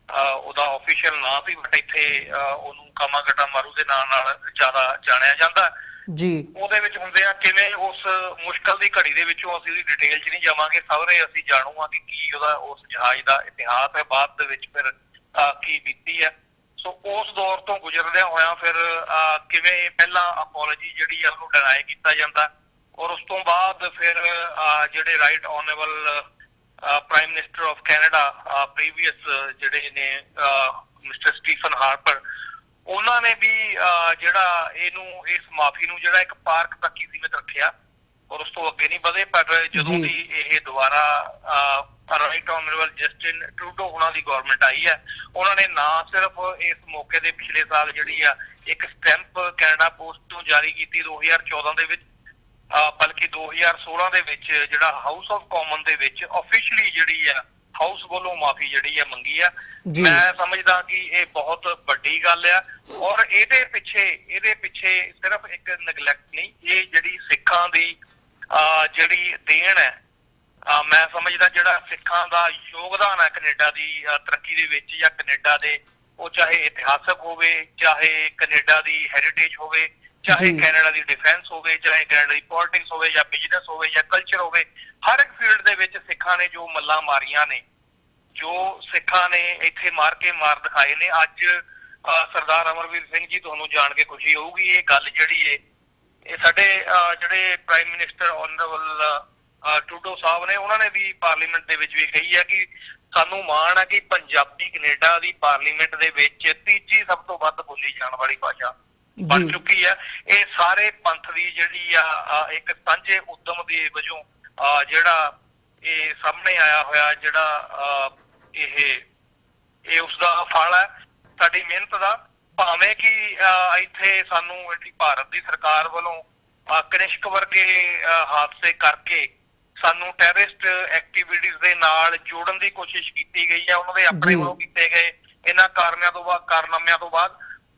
ਉਹਦਾ ਆਫੀਸ਼ੀਅਲ ਨਾਂ ਸੀ, ਬਟ ਇੱਥੇ ਉਹਨੂੰ ਕਾਮਾਗਾਟਾ ਮਾਰੂ ਦੇ ਨਾਂ ਨਾਲ ਜ਼ਿਆਦਾ ਜਾਣਿਆ ਜਾਂਦਾ ਜੀ। ਉਹਦੇ ਵਿੱਚ ਹੁੰਦੇ ਆ ਕਿਵੇਂ ਉਸ ਮੁਸ਼ਕਲ ਦੀ ਘੜੀ ਦੇ ਵਿੱਚੋਂ ਅਸੀਂ ਉਹਦੀ ਡਿਟੇਲ 'ਚ ਨਹੀਂ ਜਾਵਾਂਗੇ, ਸਵਰੇ ਅਸੀਂ ਜਾਣੂਗਾ ਕਿ ਕੀ ਉਹਦਾ ਉਸ ਜਹਾਜ਼ ਦਾ ਇਤਿਹਾਸ ਹੈ, ਬਾਅਦ ਦੇ ਵਿੱਚ ਫਿਰ ਕੀ ਬੀਤੀ ਹੈ। ਸੋ ਉਸ ਦੌਰ ਤੋਂ ਗੁਜ਼ਰਦਿਆਂ ਹੋਇਆਂ ਫਿਰ ਕਿਵੇਂ ਪਹਿਲਾਂ ਅਪੋਲੋਜੀ ਜਿਹੜੀ ਆ ਉਹਨੂੰ ਡਿਨਾਈ ਕੀਤਾ ਜਾਂਦਾ, ਔਰ ਉਸ ਤੋਂ ਬਾਅਦ ਫਿਰ ਜਿਹੜੇ right honourable prime minister of Canada previous ਜਿਹੜੇ ਨੇ ਮਿਸਟਰ ਸਟੀਫਨ ਹਾਰਪਰ, ਉਹਨਾਂ ਨੇ ਵੀ ਜਿਹੜਾ ਇਹਨੂੰ ਇਸ ਮਾਫੀ ਨੂੰ ਜਿਹੜਾ ਇੱਕ ਪਾਰਕ ਤੱਕ ਹੀ ਸੀਮਿਤ ਰੱਖਿਆ ਔਰ ਉਸ ਤੋਂ ਅੱਗੇ ਨਹੀਂ ਵਧੇ। ਪਰ ਜਦੋਂ ਦੀ ਇਹ ਦੁਬਾਰਾ ਰਾਈਟ ਆਨਰੇਬਲ ਜਸਟਿਨ ਟਰੂਡੋ ਉਹਨਾਂ ਦੀ ਗਵਰਨਮੈਂਟ ਆਈ ਹੈ, ਉਹਨਾਂ ਨੇ ਨਾ ਸਿਰਫ ਇਸ ਮੌਕੇ ਦੇ ਪਿਛਲੇ ਸਾਲ ਜਿਹੜੀ ਆ ਇੱਕ ਸਟੈਂਪ ਕੈਨੇਡਾ ਪੋਸਟ ਤੋਂ ਜਾਰੀ ਕੀਤੀ 2014 ਦੇ ਵਿੱਚ, ਬਲਕਿ 2016 ਦੇ ਵਿੱਚ ਜਿਹੜਾ ਹਾਊਸ ਆਫ ਕਾਮਨ ਦੇ ਵਿੱਚ ਆਫੀਸ਼ੀਅਲੀ ਜਿਹੜੀ ਆ ਹਾਊਸ ਵੱਲੋਂ ਮਾਫੀ ਜਿਹੜੀ ਆ ਮੰਗੀ ਆ। ਮੈਂ ਸਮਝਦਾ ਕਿ ਇਹ ਬਹੁਤ ਵੱਡੀ ਗੱਲ ਆ ਔਰ ਇਹਦੇ ਪਿੱਛੇ ਸਿਰਫ ਇੱਕ ਨੈਗਲੈਕਟ ਨਹੀਂ, ਇਹ ਜਿਹੜੀ ਸਿੱਖਾਂ ਦੀ ਜਿਹੜੀ ਦੇਣ ਹੈ, ਮੈਂ ਸਮਝਦਾ ਜਿਹੜਾ ਸਿੱਖਾਂ ਦਾ ਯੋਗਦਾਨ ਹੈ ਕੈਨੇਡਾ ਦੀ ਤਰੱਕੀ ਦੇ ਵਿੱਚ ਜਾਂ ਕੈਨੇਡਾ ਦੇ, ਉਹ ਚਾਹੇ ਇਤਿਹਾਸਕ ਹੋਵੇ, ਚਾਹੇ ਕੈਨੇਡਾ ਦੀ ਹੈਰੀਟੇਜ ਹੋਵੇ, ਚਾਹੇ ਕੈਨੇਡਾ ਦੀ ਡਿਫੈਂਸ ਹੋਵੇ, ਚਾਹੇ ਕੈਨੇਡਾ ਦੀ ਪੋਲਿਟਿਕਸ ਹੋਵੇ ਜਾਂ ਬਿਜ਼ਨਸ ਹੋਵੇ ਜਾਂ ਕਲਚਰ ਹੋਵੇ, ਹਰ ਇੱਕ ਫੀਲਡ ਦੇ ਵਿੱਚ ਸਿੱਖਾਂ ਨੇ ਜੋ ਮੱਲਾਂ ਮਾਰੀਆਂ ਨੇ, ਜੋ ਸਿੱਖਾਂ ਨੇ ਇੱਥੇ ਮਾਰ ਦਿਖਾਏ ਨੇ। ਅੱਜ ਸਰਦਾਰ ਅਮਰਵੀਰ ਸਿੰਘ ਜੀ, ਤੁਹਾਨੂੰ ਜਾਣ ਕੇ ਖੁਸ਼ੀ ਹੋਊਗੀ, ਇਹ ਗੱਲ ਜਿਹੜੀ ਹੈ ਇਹ ਸਾਡੇ ਜਿਹੜੇ ਪ੍ਰਾਈਮ ਮਿਨਿਸਟਰ ਆਨਰੇਬਲ ਟਰੂਡੋ ਸਾਹਿਬ ਨੇ, ਉਹਨਾਂ ਨੇ ਵੀ ਪਾਰਲੀਮੈਂਟ ਦੇ ਵਿੱਚ ਵੀ ਕਹੀ ਹੈ ਕਿ ਸਾਨੂੰ ਮਾਣ ਹੈ ਕਿ ਪੰਜਾਬੀ ਕੈਨੇਡਾ ਦੀ ਪਾਰਲੀਮੈਂਟ ਦੇ ਵਿੱਚ ਤੀਜੀ ਸਭ ਤੋਂ ਵੱਧ ਬੋਲੀ ਜਾਣ ਵਾਲੀ ਭਾਸ਼ਾ ਬਣ ਚੁੱਕੀ ਹੈ। ਇਹ ਸਾਰੇ ਪੰਥ ਦੀ ਜਿਹੜੀ ਆ ਇੱਕ ਸਾਂਝੇ ਉਦਮ ਦੇ ਵਜੋਂ ਜਿਹੜਾ ਇਹ ਸਾਹਮਣੇ ਆਇਆ ਹੋਇਆ, ਜਿਹੜਾ ਇਹ ਉਸਦਾ ਫਲ ਹੈ ਸਾਡੀ ਮਿਹਨਤ ਦਾ। ਭਾਵੇਂ ਕਿ ਇੱਥੇ ਸਾਨੂੰ ਜਿਹੜੀ ਭਾਰਤ ਦੀ ਸਰਕਾਰ ਵੱਲੋਂ ਕਨਿਸ਼ਕ ਵਰਗੇ ਹਾਦਸੇ ਕਰਕੇ ਸਾਨੂੰ ਟੈਰਰਿਸਟ ਐਕਟੀਵਿਟੀਜ਼ ਦੇ ਨਾਲ ਜੋੜਨ ਦੀ ਕੋਸ਼ਿਸ਼ ਕੀਤੀ ਗਈ ਹੈ, ਉਹਨਾਂ ਦੇ ਆਪਣੇ ਵੱਲੋਂ ਕੀਤੇ ਗਏ ਇਹਨਾਂ ਕਾਰਨਾਮਿਆਂ ਤੋਂ ਬਾਅਦ,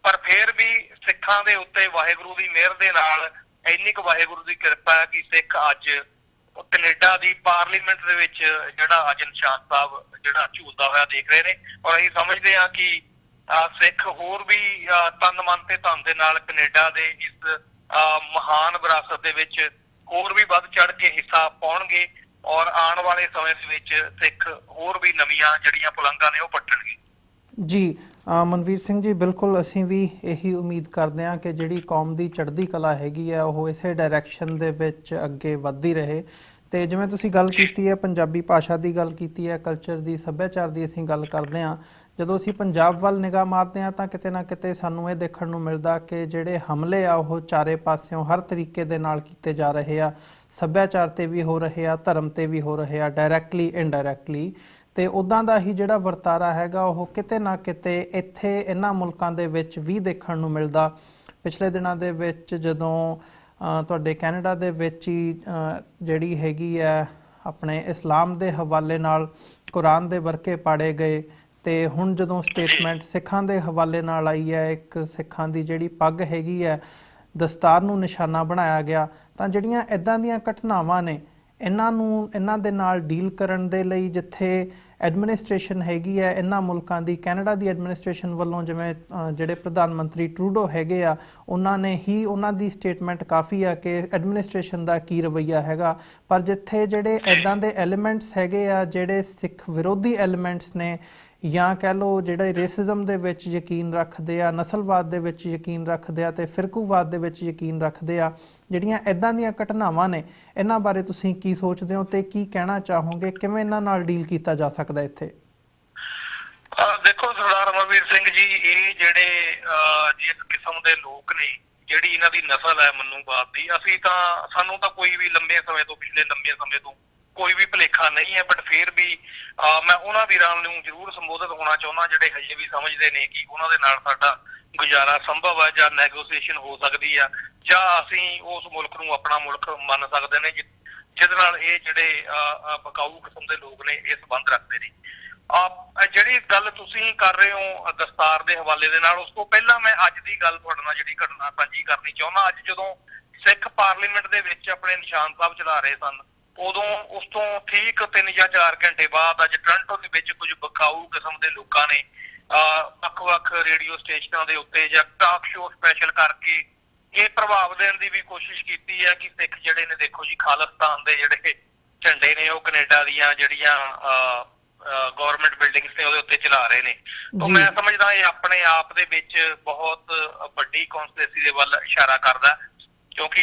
ਪਰ ਫਿਰ ਵੀ ਸਿੱਖਾਂ ਦੇ ਉੱਤੇ ਵਾਹਿਗੁਰੂ ਦੀ ਮਿਹਰ ਦੇ ਨਾਲ ਇੰਨੀ ਕੁ ਵਾਹਿਗੁਰੂ ਦੀ ਕਿਰਪਾ ਹੈ ਕਿ ਸਿੱਖ ਅੱਜ ਕੈਨੇਡਾ ਦੀ ਪਾਰਲੀਮੈਂਟ ਦੇ ਵਿੱਚ ਜਿਹੜਾ ਅੱਜ ਨਿਸ਼ਾਨ ਸਾਹਿਬ ਜਿਹੜਾ ਝੂਲਦਾ ਹੋਇਆ ਦੇਖ ਰਹੇ ਨੇ। ਔਰ ਅਸੀਂ ਸਮਝਦੇ ਹਾਂ ਕਿ ਸਿੱਖ ਹੋਰ ਵੀ ਤਨ ਮਨ ਤੇ ਧਨ ਦੇ ਨਾਲ ਕੈਨੇਡਾ ਦੇ ਇਸ ਮਹਾਨ ਵਿਰਾਸਤ ਦੇ ਵਿੱਚ ਹੋਰ ਵੀ ਵੱਧ ਚੜ ਕੇ ਹਿੱਸਾ ਪਾਉਣਗੇ ਔਰ ਆਉਣ ਵਾਲੇ ਸਮੇਂ ਦੇ ਵਿੱਚ ਸਿੱਖ ਹੋਰ ਵੀ ਨਵੀਆਂ ਜਿਹੜੀਆਂ ਪੁਲੰਘਾਂ ਨੇ ਉਹ ਪੱਟਣਗੇ। ਜੀ ਮਨਵੀਰ ਸਿੰਘ ਜੀ, ਬਿਲਕੁਲ ਅਸੀਂ ਵੀ ਇਹੀ ਉਮੀਦ ਕਰਦੇ ਹਾਂ ਕਿ ਜਿਹੜੀ ਕੌਮ ਦੀ ਚੜ੍ਹਦੀ ਕਲਾ ਹੈਗੀ ਆ ਉਹ ਇਸੇ ਡਾਇਰੈਕਸ਼ਨ ਦੇ ਵਿੱਚ ਅੱਗੇ ਵੱਧਦੀ ਰਹੇ। ਤੇ ਜਿਵੇਂ ਤੁਸੀਂ ਗੱਲ ਕੀਤੀ ਹੈ, ਪੰਜਾਬੀ ਭਾਸ਼ਾ ਦੀ ਗੱਲ ਕੀਤੀ ਹੈ, ਕਲਚਰ ਦੀ, ਸੱਭਿਆਚਾਰ ਦੀ ਅਸੀਂ ਗੱਲ ਕਰਦੇ ਹਾਂ, ਜਦੋਂ ਅਸੀਂ ਪੰਜਾਬ ਵੱਲ ਨਿਗਾਹ ਮਾਰਦੇ ਹਾਂ ਤਾਂ ਕਿਤੇ ਨਾ ਕਿਤੇ ਸਾਨੂੰ ਇਹ ਦੇਖਣ ਨੂੰ ਮਿਲਦਾ ਕਿ ਜਿਹੜੇ ਹਮਲੇ ਆ ਉਹ ਚਾਰੇ ਪਾਸਿਓਂ ਹਰ ਤਰੀਕੇ ਦੇ ਨਾਲ ਕੀਤੇ ਜਾ ਰਹੇ ਆ, ਸੱਭਿਆਚਾਰ ਤੇ ਵੀ ਹੋ ਰਹੇ ਆ, ਧਰਮ ਤੇ ਵੀ ਹੋ ਰਹੇ ਆ, ਡਾਇਰੈਕਟਲੀ ਇਨਡਾਇਰੈਕਟਲੀ। ਤੇ ਉੱਦਾਂ ਦਾ ਹੀ ਜਿਹੜਾ ਵਰਤਾਰਾ ਹੈਗਾ ਉਹ ਕਿਤੇ ਨਾ ਕਿਤੇ ਇੱਥੇ ਇਹਨਾਂ ਮੁਲਕਾਂ ਦੇ ਵਿੱਚ ਵੀ ਦੇਖਣ ਨੂੰ ਮਿਲਦਾ। ਪਿਛਲੇ ਦਿਨਾਂ ਦੇ ਵਿੱਚ ਜਦੋਂ ਤੁਹਾਡੇ ਕੈਨੇਡਾ ਦੇ ਵਿੱਚ ਹੀ ਜਿਹੜੀ ਹੈਗੀ ਹੈ ਆਪਣੇ ਇਸਲਾਮ ਦੇ ਹਵਾਲੇ ਨਾਲ ਕੁਰਾਨ ਦੇ ਵਰਕੇ ਪਾੜੇ ਗਏ, ਤੇ ਹੁਣ ਜਦੋਂ ਸਟੇਟਮੈਂਟ ਸਿੱਖਾਂ ਦੇ ਹਵਾਲੇ ਨਾਲ ਆਈ ਹੈ, ਇੱਕ ਸਿੱਖਾਂ ਦੀ ਜਿਹੜੀ ਪੱਗ ਹੈਗੀ ਹੈ ਦਸਤਾਰ ਨੂੰ ਨਿਸ਼ਾਨਾ ਬਣਾਇਆ ਗਿਆ, ਤਾਂ ਜਿਹੜੀਆਂ ਇੱਦਾਂ ਦੀਆਂ ਘਟਨਾਵਾਂ ਨੇ ਇਹਨਾਂ ਦੇ ਨਾਲ ਡੀਲ ਕਰਨ ਦੇ ਲਈ ਜਿੱਥੇ ਐਡਮਿਨਿਸਟ੍ਰੇਸ਼ਨ ਹੈਗੀ ਹੈ ਇਹਨਾਂ ਮੁਲਕਾਂ ਦੀ, ਕੈਨੇਡਾ ਦੀ ਐਡਮਿਨਿਸਟ੍ਰੇਸ਼ਨ ਵੱਲੋਂ ਜਿਵੇਂ ਜਿਹੜੇ ਪ੍ਰਧਾਨ ਮੰਤਰੀ ਟਰੂਡੋ ਹੈਗੇ ਆ ਉਹਨਾਂ ਦੀ ਸਟੇਟਮੈਂਟ ਕਾਫੀ ਆ ਕਿ ਐਡਮਿਨਿਸਟ੍ਰੇਸ਼ਨ ਦਾ ਕੀ ਰਵੱਈਆ ਹੈਗਾ, ਪਰ ਜਿੱਥੇ ਜਿਹੜੇ ਇੱਦਾਂ ਦੇ ਐਲੀਮੈਂਟਸ ਹੈਗੇ ਆ ਜਿਹੜੇ ਸਿੱਖ ਵਿਰੋਧੀ ਐਲੀਮੈਂਟਸ ਨੇ, ਜਾਂ ਕਹਿ ਲਓ ਜਿਹੜੇ ਰੇਸਿਜ਼ਮ ਦੇ ਵਿੱਚ ਯਕੀਨ ਰੱਖਦੇ ਆ, ਨਸਲਵਾਦ ਦੇ ਵਿੱਚ ਯਕੀਨ ਰੱਖਦੇ ਆ ਤੇ ਫਿਰਕੂਵਾਦ ਦੇ ਵਿੱਚ ਯਕੀਨ ਰੱਖਦੇ ਆ, ਜਿਹੜੀਆਂ ਇੱਦਾਂ ਦੀਆਂ ਘਟਨਾਵਾਂ ਨੇ ਇਹਨਾਂ ਬਾਰੇ ਤੁਸੀਂ ਕੀ ਸੋਚਦੇ ਹੋ ਤੇ ਕੀ ਕਹਿਣਾ ਚਾਹੋਗੇ, ਕਿਵੇਂ ਇਹਨਾਂ ਨਾਲ ਡੀਲ ਕੀਤਾ ਜਾ ਸਕਦਾ ਇੱਥੇ? ਦੇਖੋ ਸਰਦਾਰ ਅਮਰਵੀਰ ਸਿੰਘ ਜੀ, ਇਹ ਜਿਹੜੇ ਜਿਸ ਕਿਸਮ ਦੇ ਲੋਕ ਨੇ, ਜਿਹੜੀ ਇਹਨਾਂ ਦੀ ਨਸਲ ਹੈ ਮਨੂਵਾਦ ਦੀ, ਸਾਨੂੰ ਤਾਂ ਕੋਈ ਵੀ ਪਿਛਲੇ ਲੰਬੇ ਸਮੇਂ ਤੋਂ ਕੋਈ ਵੀ ਭੁਲੇਖਾ ਨਹੀਂ ਹੈ, ਬਟ ਫਿਰ ਵੀ ਮੈਂ ਉਹਨਾਂ ਵੀਰਾਂ ਨੂੰ ਜ਼ਰੂਰ ਸੰਬੋਧਿਤ ਹੋਣਾ ਚਾਹੁੰਦਾ ਜਿਹੜੇ ਹਜੇ ਵੀ ਸਮਝਦੇ ਨੇ ਕਿ ਉਹਨਾਂ ਦੇ ਨਾਲ ਸਾਡਾ ਗੁਜ਼ਾਰਾ ਸੰਭਵ ਹੈ ਜਾਂ ਨੈਗੋਸੀਏਸ਼ਨ ਹੋ ਸਕਦੀ ਆ, ਜਾਂ ਅਸੀਂ ਉਸ ਮੁਲਕ ਨੂੰ ਆਪਣਾ ਮੁਲਕ ਮੰਨ ਸਕਦੇ ਨੇ ਜਿਹਦੇ ਨਾਲ ਇਹ ਜਿਹੜੇ ਬਕਾਊ ਕਿਸਮ ਦੇ ਲੋਕ ਨੇ ਇਹ ਸੰਬੰਧ ਰੱਖਦੇ ਨੇ। ਜਿਹੜੀ ਗੱਲ ਤੁਸੀਂ ਕਰ ਰਹੇ ਹੋ ਦਸਤਾਰ ਦੇ ਹਵਾਲੇ ਦੇ ਨਾਲ, ਉਸ ਤੋਂ ਪਹਿਲਾਂ ਮੈਂ ਅੱਜ ਦੀ ਗੱਲ ਤੁਹਾਡੇ ਨਾਲ ਜਿਹੜੀ ਘਟਨਾ ਸਾਂਝੀ ਕਰਨੀ ਚਾਹੁੰਦਾ। ਅੱਜ ਜਦੋਂ ਸਿੱਖ ਪਾਰਲੀਮੈਂਟ ਦੇ ਵਿੱਚ ਆਪਣੇ ਨਿਸ਼ਾਨ ਸਾਹਿਬ ਚਲਾ ਰਹੇ ਸਨ, ਉਦੋਂ ਉਸ ਤੋਂ ਠੀਕ 3 ਜਾਂ 4 ਘੰਟੇ ਬਾਅਦ ਅੱਜ ਟੋਰਾਂਟੋ ਦੇ ਵਿੱਚ ਕੁਝ ਬਕਾਊ ਕਿਸਮ ਦੇ ਲੋਕਾਂ ਨੇ ਵੱਖ-ਵੱਖ ਰੇਡੀਓ ਸਟੇਸ਼ਨਾਂ ਦੇ ਉੱਤੇ ਜਾਂ ਟਾਕ ਸ਼ੋਅ ਸਪੈਸ਼ਲ ਕਰਕੇ ਇਹ ਪ੍ਰਭਾਵ ਦੇਣ ਦੀ ਵੀ ਕੋਸ਼ਿਸ਼ ਕੀਤੀ ਹੈ ਕਿ ਸਿੱਖ ਜਿਹੜੇ ਨੇ, ਦੇਖੋ ਜੀ, ਖਾਲਿਸਤਾਨ ਦੇ ਜਿਹੜੇ ਝੰਡੇ ਨੇ ਉਹ ਕੈਨੇਡਾ ਦੀਆਂ ਜਿਹੜੀਆਂ ਗਵਰਨਮੈਂਟ ਬਿਲਡਿੰਗਸ ਨੇ ਉਹਦੇ ਉੱਤੇ ਚਲਾ ਰਹੇ ਨੇ। ਤਾਂ ਮੈਂ ਸਮਝਦਾ ਇਹ ਆਪਣੇ ਆਪ ਦੇ ਵਿੱਚ ਬਹੁਤ ਵੱਡੀ ਕੌਂਸਪੀਰੇਸੀ ਦੇ ਵੱਲ ਇਸ਼ਾਰਾ ਕਰਦਾ, ਕਿਉਂਕਿ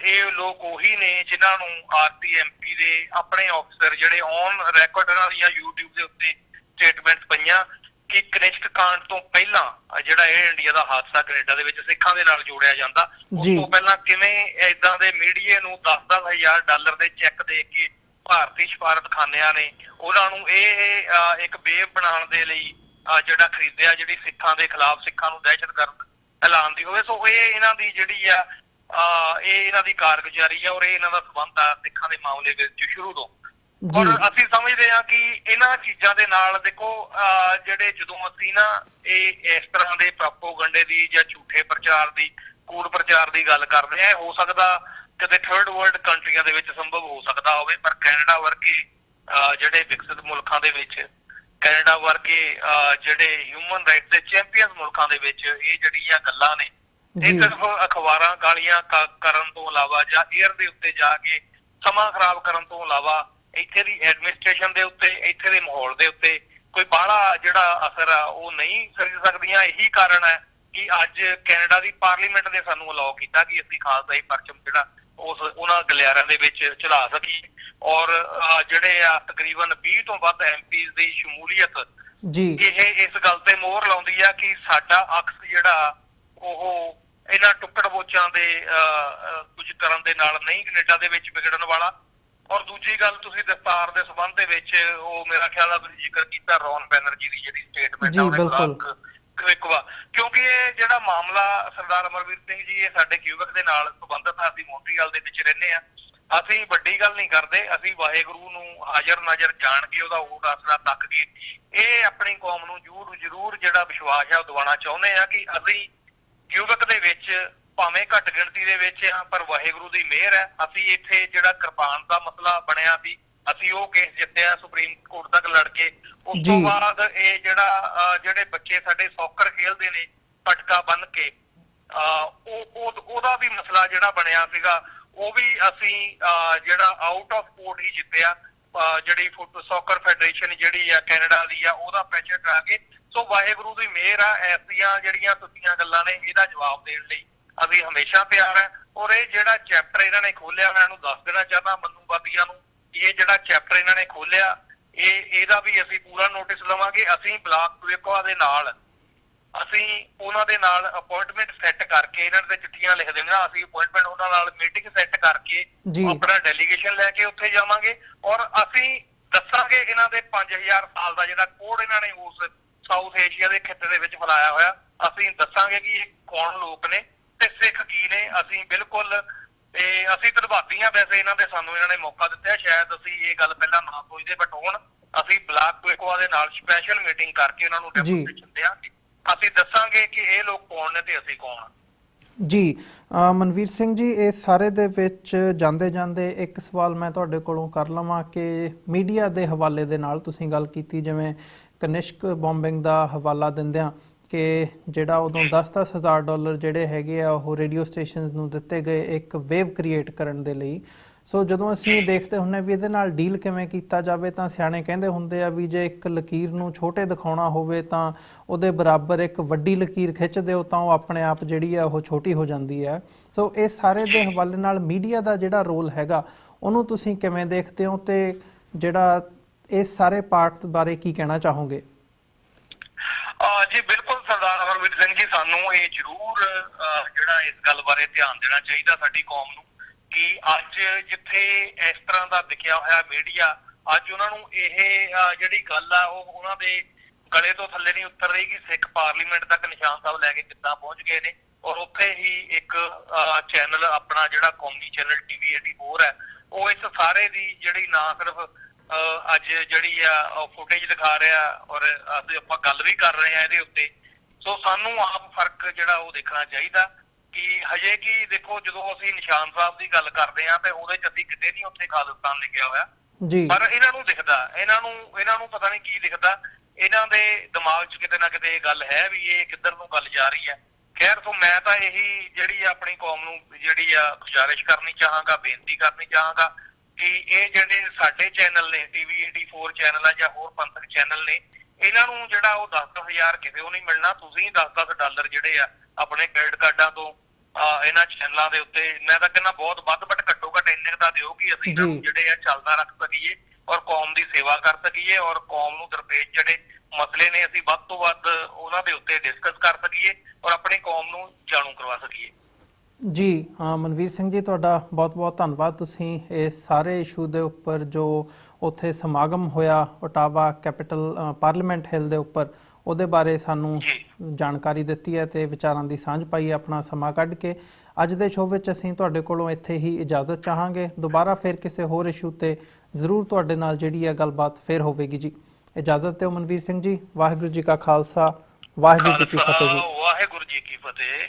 ਇਹ ਲੋਕ ਉਹੀ ਨੇ ਜਿਨ੍ਹਾਂ ਨੂੰ RCMP ਦੇ ਆਪਣੇ ਆਫਿਸਰ ਜਿਹੜੇ ਔਨ ਰਿਕਾਰਡ ਇਹਨਾਂ ਦੀਆਂ YouTube ਦੇ ਉੱਤੇ ਸਟੇਟਮੈਂਟਸ ਪਈਆਂ ਕਿ ਕਨਿਸ਼ਕ ਕਾਂਡ ਤੋਂ ਪਹਿਲਾਂ ਜਿਹੜਾ ਇਹ ਇੰਡੀਆ ਦਾ ਹਾਦਸਾ ਕੈਨੇਡਾ ਦੇ ਵਿੱਚ ਸਿੱਖਾਂ ਦੇ ਨਾਲ ਜੋੜਿਆ ਜਾਂਦਾ, ਉਸ ਤੋਂ ਪਹਿਲਾਂ ਕਿਵੇਂ ਏਦਾਂ ਦੇ ਮੀਡੀਆ ਨੂੰ $10,000 ਦੇ ਚੈੱਕ ਦੇ ਕੇ ਭਾਰਤੀ ਸਫਾਰਤਖਾਨਿਆਂ ਨੇ ਉਹਨਾਂ ਨੂੰ ਇਹ ਇੱਕ ਬੇਵ ਬਣਾਉਣ ਦੇ ਲਈ ਜਿਹੜਾ ਖਰੀਦਿਆ, ਜਿਹੜੀ ਸਿੱਖਾਂ ਦੇ ਖਿਲਾਫ, ਸਿੱਖਾਂ ਨੂੰ ਦਹਿਸ਼ਤਗਰਦ ਐਲਾਨ ਦੀ ਹੋਵੇ। ਸੋ ਇਹ ਇਹਨਾਂ ਦੀ ਜਿਹੜੀ ਆ ਇਹ ਇਹਨਾਂ ਦੀ ਕਾਰਗੁਜ਼ਾਰੀ ਆ ਔਰ ਇਹ ਇਹਨਾਂ ਦਾ ਸੰਬੰਧ ਆ ਸਿੱਖਾਂ ਦੇ ਮਾਮਲੇ ਵਿੱਚ ਸ਼ੁਰੂ ਤੋਂ। ਔਰ ਅਸੀਂ ਸਮਝਦੇ ਹਾਂ ਕਿ ਇਹਨਾਂ ਚੀਜ਼ਾਂ ਦੇ ਨਾਲ ਦੇਖੋ ਜਿਹੜੇ ਜਦੋਂ ਅਸੀਂ ਨਾ ਇਹ ਇਸ ਤਰ੍ਹਾਂ ਦੇ ਪ੍ਰੋਪੋਗੰਡੇ ਦੀ ਜਾਂ ਝੂਠੇ ਪ੍ਰਚਾਰ ਦੀ, ਕੂੜ ਪ੍ਰਚਾਰ ਦੀ ਗੱਲ ਕਰਦੇ ਆ, ਹੋ ਸਕਦਾ ਕਦੇ ਥਰਡ ਵਰਲਡ ਕੰਟਰੀਆਂ ਦੇ ਵਿੱਚ ਸੰਭਵ ਹੋ ਸਕਦਾ ਹੋਵੇ, ਪਰ ਕੈਨੇਡਾ ਵਰਗੇ ਜਿਹੜੇ ਵਿਕਸਿਤ ਮੁਲਕਾਂ ਦੇ ਵਿੱਚ, ਕੈਨੇਡਾ ਵਰਗੇ ਜਿਹੜੇ ਹਿਊਮਨ ਰਾਈਟਸ ਦੇ ਚੈਂਪੀਅਨ ਮੁਲਕਾਂ ਦੇ ਵਿੱਚ ਇਹ ਜਿਹੜੀਆਂ ਗੱਲਾਂ ਨੇ ਇਹ ਸਿਰਫ ਅਖਬਾਰਾਂ ਗਾਲੀਆਂ ਕਰਨ ਤੋਂ ਇਲਾਵਾ ਜਾਂ ਏਅਰ ਦੇ ਉੱਤੇ ਜਾ ਕੇ ਸਮਾਂ ਖਰਾਬ ਕਰਨ ਤੋਂ ਇਲਾਵਾ ਇੱਥੇ ਦੀ ਐਡਮਿਨਿਸਟ੍ਰੇਸ਼ਨ ਦੇ ਉੱਤੇ, ਇੱਥੇ ਦੇ ਮਾਹੌਲ ਦੇ ਉੱਤੇ ਕੋਈ ਬਾਹਲਾ ਜਿਹੜਾ ਅਸਰ ਆ ਉਹ ਨਹੀਂ ਕਰ ਸਕਦੀਆਂ। ਇਹੀ ਕਾਰਨ ਹੈ ਕਿ ਅੱਜ ਕੈਨੇਡਾ ਦੀ ਪਾਰਲੀਮੈਂਟ ਨੇ ਸਾਨੂੰ ਅਲਾਓ ਕੀਤਾ ਕਿ ਅਸੀਂ ਖਾਲਸਾਈ ਪਰਚਮ ਜਿਹੜਾ ਉਹਨਾਂ ਗਲਿਆਰਿਆਂ ਦੇ ਵਿੱਚ ਚਲਾ ਸਕੀਏ ਔਰ ਜਿਹੜੇ ਆ ਤਕਰੀਬਨ 20 ਤੋਂ ਵੱਧ ਐਮਪੀਜ਼ ਦੀ ਸ਼ਮੂਲੀਅਤ ਇਹ ਇਸ ਗੱਲ ਤੇ ਮੋਹਰ ਲਾਉਂਦੀ ਆ ਕਿ ਸਾਡਾ ਅਕਸ ਜਿਹੜਾ ਉਹ ਇਹਨਾਂ ਟੁੱਕੜ ਬੋਚਾਂ ਦੇ ਕੁਝ ਕਰਨ ਦੇ ਨਾਲ ਨਹੀਂ ਕੈਨੇਡਾ ਦੇ ਵਿੱਚ ਵਿਗੜਨ ਵਾਲਾ। ਔਰ ਦੂਜੀ ਗੱਲ, ਤੁਸੀਂ ਦਸਤਾਰ ਦੇ ਸੰਬੰਧ ਦੇ ਵਿੱਚ ਉਹ ਮੇਰਾ ਖਿਆਲ ਆ ਤੁਸੀਂ ਜ਼ਿਕਰ ਕੀਤਾ ਰੌਨ ਬੈਨਰਜੀ ਦੀ ਜਿਹੜੀ ਸਟੇਟਮੈਂਟ ਆ ਉਹਦੇ ਕਿਉਂਕਿ ਇਹ ਜਿਹੜਾ ਮਾਮਲਾ ਸਰਦਾਰ ਅਮਰਵੀਰ ਸਿੰਘ ਜੀ ਇਹ ਸਾਡੇ ਕਿਊਬਕ ਦੇ ਨਾਲ ਸੰਬੰਧਿਤ ਆ। ਅਸੀਂ ਮੌਂਟਰੀਅਲ ਦੇ ਵਿੱਚ ਰਹਿੰਦੇ ਆ। ਅਸੀਂ ਵੱਡੀ ਗੱਲ ਨਹੀਂ ਕਰਦੇ, ਅਸੀਂ ਵਾਹਿਗੁਰੂ ਨੂੰ ਹਾਜ਼ਰ ਨਾਜ਼ਰ ਜਾਣ ਕੇ ਉਹਦਾ ਓਟ ਆਸਰਾ ਤੱਕ ਕੇ ਇਹ ਆਪਣੀ ਕੌਮ ਨੂੰ ਜ਼ਰੂਰ ਜਿਹੜਾ ਵਿਸ਼ਵਾਸ ਆ ਉਹ ਦਿਵਾਉਣਾ ਚਾਹੁੰਦੇ ਆ ਕਿ ਅਸੀਂ ਕਿਊਬਕ ਦੇ ਵਿੱਚ ਭਾਵੇਂ ਘੱਟ ਗਿਣਤੀ ਦੇ ਵਿੱਚ ਆ ਪਰ ਵਾਹਿਗੁਰੂ ਦੀ ਮਿਹਰ ਹੈ। ਅਸੀਂ ਇੱਥੇ ਜਿਹੜਾ ਕਿਰਪਾਨ ਦਾ ਮਸਲਾ ਬਣਿਆ ਸੀ, ਅਸੀਂ ਉਹ ਕੇਸ ਜਿੱਤਿਆ ਸੁਪਰੀਮ ਕੋਰਟ ਤੱਕ ਲੜ ਕੇ। ਉਸ ਤੋਂ ਬਾਅਦ ਇਹ ਜਿਹੜੇ ਬੱਚੇ ਸਾਡੇ ਸੌਕਰ ਖੇਲਦੇ ਨੇ ਪਟਕਾ ਬੰਨ ਕੇ ਉਹਦਾ ਵੀ ਮਸਲਾ ਜਿਹੜਾ ਬਣਿਆ ਸੀਗਾ ਉਹ ਵੀ ਅਸੀਂ ਜਿਹੜਾ ਆਊਟ ਆਫ ਕੋਰਟ ਹੀ ਜਿੱਤਿਆ। ਜਿਹੜੀ ਸੌਕਰ ਫੈਡਰੇਸ਼ਨ ਜਿਹੜੀ ਆ ਕੈਨੇਡਾ ਦੀ ਆ ਉਹਦਾ ਪ੍ਰੈਸ਼ਰ ਕਰਾ ਕੇ। ਸੋ ਵਾਹਿਗੁਰੂ ਦੀ ਮਿਹਰ ਆ, ਐਸੀਆਂ ਜਿਹੜੀਆਂ ਟੁੱਟੀਆਂ ਗੱਲਾਂ ਨੇ ਇਹਦਾ ਜਵਾਬ ਦੇਣ ਲਈ ਅਸੀਂ ਹਮੇਸ਼ਾ ਤਿਆਰ ਹੈ। ਔਰ ਇਹ ਜਿਹੜਾ ਚੈਪਟਰ ਇਹਨਾਂ ਨੇ ਖੋਲਿਆ, ਮੈਂ ਇਹਨੂੰ ਦੱਸ ਦੇਣਾ ਚਾਹੁੰਦਾ ਮਨੂਵਾਦੀਆਂ ਨੂੰ, ਇਹ ਜਿਹੜਾ ਚੈਪਟਰ ਇਹਨਾਂ ਨੇ ਖੋਲਿਆ ਇਹਦਾ ਵੀ ਅਸੀਂ ਪੂਰਾ ਨੋਟਿਸ ਲਵਾਂਗੇ। ਅਸੀਂ ਬਲਾਕ ਟੁਏਕਵਾ ਦੇ ਨਾਲ ਅਸੀਂ ਉਹਨਾਂ ਦੇ ਨਾਲ ਅਪਾਇੰਟਮੈਂਟ ਸੈੱਟ ਕਰਕੇ ਇਹਨਾਂ ਦੇ ਚਿੱਠੀਆਂ ਲਿਖ ਦੇਣਾ। ਅਸੀਂ ਅਪਾਇੰਟਮੈਂਟ ਉਹਨਾਂ ਨਾਲ ਮੀਟਿੰਗ ਸੈੱਟ ਕਰਕੇ ਆਪਣਾ ਡੈਲੀਗੇਸ਼ਨ ਲੈ ਕੇ ਉੱਥੇ ਜਾਵਾਂਗੇ ਔਰ ਅਸੀਂ ਦੱਸਾਂਗੇ ਇਹਨਾਂ ਦੇ 5000 ਸਾਲ ਦਾ ਜਿਹੜਾ ਕੋਡ ਇਹਨਾਂ ਨੇ ਉਸ ਸਾਊਥ ਏਸ਼ੀਆ ਦੇ ਖਿੱਤੇ ਦੇ ਵਿੱਚ ਫੈਲਾਇਆ ਹੋਇਆ, ਅਸੀਂ ਦੱਸਾਂਗੇ ਕਿ ਇਹ ਕੌਣ ਲੋਕ ਨੇ ਤੇ ਸਿੱਖ ਕੀ ਨੇ। ਅਸੀਂ ਬਿਲਕੁਲ ਅਸੀਂ ਧੰਨਵਾਦੀ ਹਾਂ ਵੈਸੇ ਇਹਨਾਂ ਦੇ, ਸਾਨੂੰ ਇਹਨਾਂ ਨੇ ਮੌਕਾ ਦਿੱਤਾ। ਸ਼ਾਇਦ ਅਸੀਂ ਇਹ ਗੱਲ ਪਹਿਲਾਂ ਨਾ ਸੋਚਦੇ, ਬਟ ਹੁਣ ਅਸੀਂ ਬਲਾਕ ਟੁਏਕਵਾ ਦੇ ਨਾਲ ਸਪੈਸ਼ਲ ਮੀਟਿੰਗ ਕਰਕੇ ਉਹਨਾਂ ਨੂੰ ਡੈਮੋਨਸਟ੍ਰੇਸ਼ਨ ਦਿਆਂਗੇ। ਅਸੀਂ ਦੱਸਾਂਗੇ ਕਿ ਇਹ ਲੋਕ ਕੌਣ ਨੇ ਤੇ ਅਸੀਂ ਕੌਣ ਹਾਂ। ਜੀ ਮਨਵੀਰ ਸਿੰਘ ਜੀ, ਇਹ ਸਾਰੇ ਦੇ ਵਿੱਚ ਜਾਂਦੇ ਜਾਂਦੇ ਇੱਕ ਸਵਾਲ ਮੈਂ ਤੁਹਾਡੇ ਕੋਲੋਂ ਕਰ ਲਵਾਂ ਕਿ ਮੀਡੀਆ ਦੇ ਹਵਾਲੇ ਦੇ ਨਾਲ ਤੁਸੀਂ ਗੱਲ ਕੀਤੀ, ਜਿਵੇਂ ਕਨਿਸ਼ਕ ਬੌਂਬਿੰਗ ਦਾ ਹਵਾਲਾ ਦਿੰਦਿਆਂ ਕਿ ਜਿਹੜਾ ਉਦੋਂ $10,000 ਜਿਹੜੇ ਹੈਗੇ ਆ ਉਹ ਰੇਡੀਓ ਸਟੇਸ਼ਨਸ ਨੂੰ ਦਿੱਤੇ ਗਏ ਇੱਕ ਵੇਵ ਕ੍ਰੀਏਟ ਕਰਨ ਦੇ ਲਈ। ਸੋ ਜਦੋਂ ਅਸੀਂ ਦੇਖਦੇ ਹੁੰਦੇ ਵੀ ਇਹਦੇ ਨਾਲ ਡੀਲ ਕਿਵੇਂ ਕੀਤਾ ਜਾਵੇ ਤਾਂ ਸਿਆਣੇ ਕਹਿੰਦੇ ਹੁੰਦੇ ਆ ਵੀ ਜੇ ਇੱਕ ਲਕੀਰ ਨੂੰ ਛੋਟੇ ਦਿਖਾਉਣਾ ਹੋਵੇ ਤਾਂ ਉਹਦੇ ਬਰਾਬਰ ਇੱਕ ਵੱਡੀ ਲਕੀਰ ਖਿੱਚ ਦਿਓ ਤਾਂ ਉਹ ਆਪਣੇ ਆਪ ਜਿਹੜੀ ਆ ਉਹ ਛੋਟੀ ਹੋ ਜਾਂਦੀ ਹੈ। ਸੋ ਇਹ ਸਾਰੇ ਦੇ ਹਵਾਲੇ ਨਾਲ ਮੀਡੀਆ ਦਾ ਜਿਹੜਾ ਰੋਲ ਹੈਗਾ ਉਹਨੂੰ ਤੁਸੀਂ ਕਿਵੇਂ ਦੇਖਦੇ ਹੋ ਤੇ ਜਿਹੜਾ ਇਸ ਸਾਰੇ ਪਾਰਟ ਬਾਰੇ ਕੀ ਕਹਿਣਾ ਚਾਹੋਗੇ? ਜੀ ਬਿਲਕੁਲ ਸਰਦਾਰ ਅਮਰਵੀਰ ਸਿੰਘ ਜੀ, ਸਾਨੂੰ ਇਹ ਜ਼ਰੂਰ ਜਿਹੜਾ ਇਸ ਗੱਲ ਬਾਰੇ ਧਿਆਨ ਦੇਣਾ ਚਾਹੀਦਾ ਸਾਡੀ ਕੌਮ ਨੂੰ ਕਿ ਅੱਜ ਜਿੱਥੇ ਇਸ ਤਰ੍ਹਾਂ ਦਾ ਦਿਖਿਆ ਹੋਇਆ ਮੀਡੀਆ, ਅੱਜ ਉਹਨਾਂ ਨੂੰ ਇਹ ਜਿਹੜੀ ਗੱਲ ਆ ਉਹ ਉਹਨਾਂ ਦੇ ਗਲੇ ਤੋਂ ਥੱਲੇ ਨਹੀਂ ਉਤਰ ਰਹੀ ਕਿ ਸਿੱਖ ਪਾਰਲੀਮੈਂਟ ਤੱਕ ਨਿਸ਼ਾਨ ਸਾਹਿਬ ਲੈ ਕੇ ਕਿੱਦਾਂ ਪਹੁੰਚ ਗਏ ਨੇ। ਔਰ ਉੱਥੇ ਹੀ ਇੱਕ ਚੈਨਲ ਆਪਣਾ ਜਿਹੜਾ ਕੌਮੀ ਚੈਨਲ TV 84 ਹੈ ਉਹ ਇਸ ਸਾਰੇ ਦੀ ਜਿਹੜੀ ਨਾ ਸਿਰਫ ਅੱਜ ਜਿਹੜੀ ਆ ਫੁਟੇਜ ਦਿਖਾ ਰਿਹਾ ਔਰ ਆਪਾਂ ਗੱਲ ਵੀ ਕਰ ਰਹੇ ਆ ਇਹਦੇ ਉੱਤੇ। ਸੋ ਸਾਨੂੰ ਆਪ ਫਰਕ ਜਿਹੜਾ ਉਹ ਦੇਖਣਾ ਚਾਹੀਦਾ ਕਿ ਹਜੇ ਕਿ ਦੇਖੋ ਜਦੋਂ ਅਸੀਂ ਨਿਸ਼ਾਨ ਸਾਹਿਬ ਦੀ ਗੱਲ ਕਰਦੇ ਆ ਤੇ ਉਹਦੇ ਚ ਅਸੀਂ ਕਿਤੇ ਨਹੀਂ ਉੱਥੇ ਖਾਲਿਸਤਾਨ ਲਿਖਿਆ ਹੋਇਆ, ਪਰ ਇਹਨਾਂ ਨੂੰ ਦਿਖਦਾ, ਇਹਨਾਂ ਨੂੰ ਪਤਾ ਨਹੀਂ ਕੀ ਦਿਖਦਾ। ਇਹਨਾਂ ਦੇ ਦਿਮਾਗ 'ਚ ਕਿਤੇ ਨਾ ਕਿਤੇ ਇਹ ਗੱਲ ਹੈ ਵੀ ਇਹ ਕਿੱਧਰ ਨੂੰ ਗੱਲ ਜਾ ਰਹੀ ਹੈ। ਖੈਰ, ਤੋਂ ਮੈਂ ਤਾਂ ਇਹੀ ਜਿਹੜੀ ਆਪਣੀ ਕੌਮ ਨੂੰ ਜਿਹੜੀ ਆ ਗੁਜ਼ਾਰਿਸ਼ ਕਰਨੀ ਚਾਹਾਂਗਾ, ਬੇਨਤੀ ਕਰਨੀ ਚਾਹਾਂਗਾ ਕਿ ਇਹ ਜਿਹੜੇ ਸਾਡੇ ਚੈਨਲ ਨੇ TV 84 ਚੈਨਲ ਆ ਜਾਂ ਹੋਰ ਪੰਥਕ ਚੈਨਲ ਨੇ, ਇਹਨਾਂ ਨੂੰ ਜਿਹੜਾ ਉਹ 10,000 ਕਿਸੇ ਉਹ ਨਹੀਂ ਮਿਲਣਾ। ਤੁਸੀਂ $10 ਜਿਹੜੇ ਆ ਆਪਣੇ ਕ੍ਰੈਡਿਟ ਕਾਰਡਾਂ ਤੋਂ ਇਹਨਾਂ ਚੈਨਲਾਂ ਦੇ ਉੱਤੇ, ਮੈਂ ਤਾਂ ਕਹਿੰਦਾ ਬਹੁਤ ਵੱਧ, ਬਟ ਘੱਟੋ ਘੱਟ ਇੰਨੇ ਦਾ ਦਿਓ ਕਿ ਅਸੀਂ ਇਹਨਾਂ ਨੂੰ ਜਿਹੜੇ ਆ ਚੱਲਦਾ ਰੱਖ ਸਕੀਏ ਔਰ ਕੌਮ ਦੀ ਸੇਵਾ ਕਰ ਸਕੀਏ ਔਰ ਕੌਮ ਨੂੰ ਦਰਪੇਸ਼ ਜਿਹੜੇ ਮਸਲੇ ਨੇ ਅਸੀਂ ਵੱਧ ਤੋਂ ਵੱਧ ਉਹਨਾਂ ਦੇ ਉੱਤੇ ਡਿਸਕਸ ਕਰ ਸਕੀਏ ਔਰ ਆਪਣੀ ਕੌਮ ਨੂੰ ਜਾਣੂ ਕਰਵਾ ਸਕੀਏ। ਜੀ ਮਨਵੀਰ ਸਿੰਘ ਜੀ, ਤੁਹਾਡਾ ਬਹੁਤ ਬਹੁਤ ਧੰਨਵਾਦ। ਤੁਸੀਂ ਇਸ ਸਾਰੇ ਇਸ਼ੂ ਦੇ ਉੱਪਰ ਜੋ ਉੱਥੇ ਸਮਾਗਮ ਹੋਇਆ ਓਟਾਵਾ ਕੈਪੀਟਲ ਪਾਰਲੀਮੈਂਟ ਹਿੱਲ ਦੇ ਉੱਪਰ ਉਹਦੇ ਬਾਰੇ ਸਾਨੂੰ ਜੀ ਜਾਣਕਾਰੀ ਦਿੱਤੀ ਹੈ ਤੇ ਵਿਚਾਰਾਂ ਦੀ ਸਾਂਝ ਪਾਈ ਹੈ ਆਪਣਾ ਸਮਾਂ ਕੱਢ ਕੇ। ਅੱਜ ਦੇ ਸ਼ੋਅ ਵਿੱਚ ਅਸੀਂ ਤੁਹਾਡੇ ਕੋਲੋਂ ਇੱਥੇ ਹੀ ਇਜਾਜ਼ਤ ਚਾਹਾਂਗੇ। ਦੁਬਾਰਾ ਫਿਰ ਕਿਸੇ ਹੋਰ ਇਸ਼ੂ ਤੇ ਜ਼ਰੂਰ ਤੁਹਾਡੇ ਨਾਲ ਜਿਹੜੀ ਹੈ ਗੱਲਬਾਤ ਫਿਰ ਹੋਵੇਗੀ ਜੀ। ਇਜਾਜ਼ਤ ਦਿਓ ਮਨਵੀਰ ਸਿੰਘ ਜੀ। ਵਾਹਿਗੁਰੂ ਜੀ ਕਾ ਖਾਲਸਾ, ਵਾਹਿਗੁਰੂ ਜੀ ਕੀ ਫਤਿਹ ਜੀ। ਵਾਹਿਗੁਰੂ ਜੀ ਕੀ ਫਤਿਹ।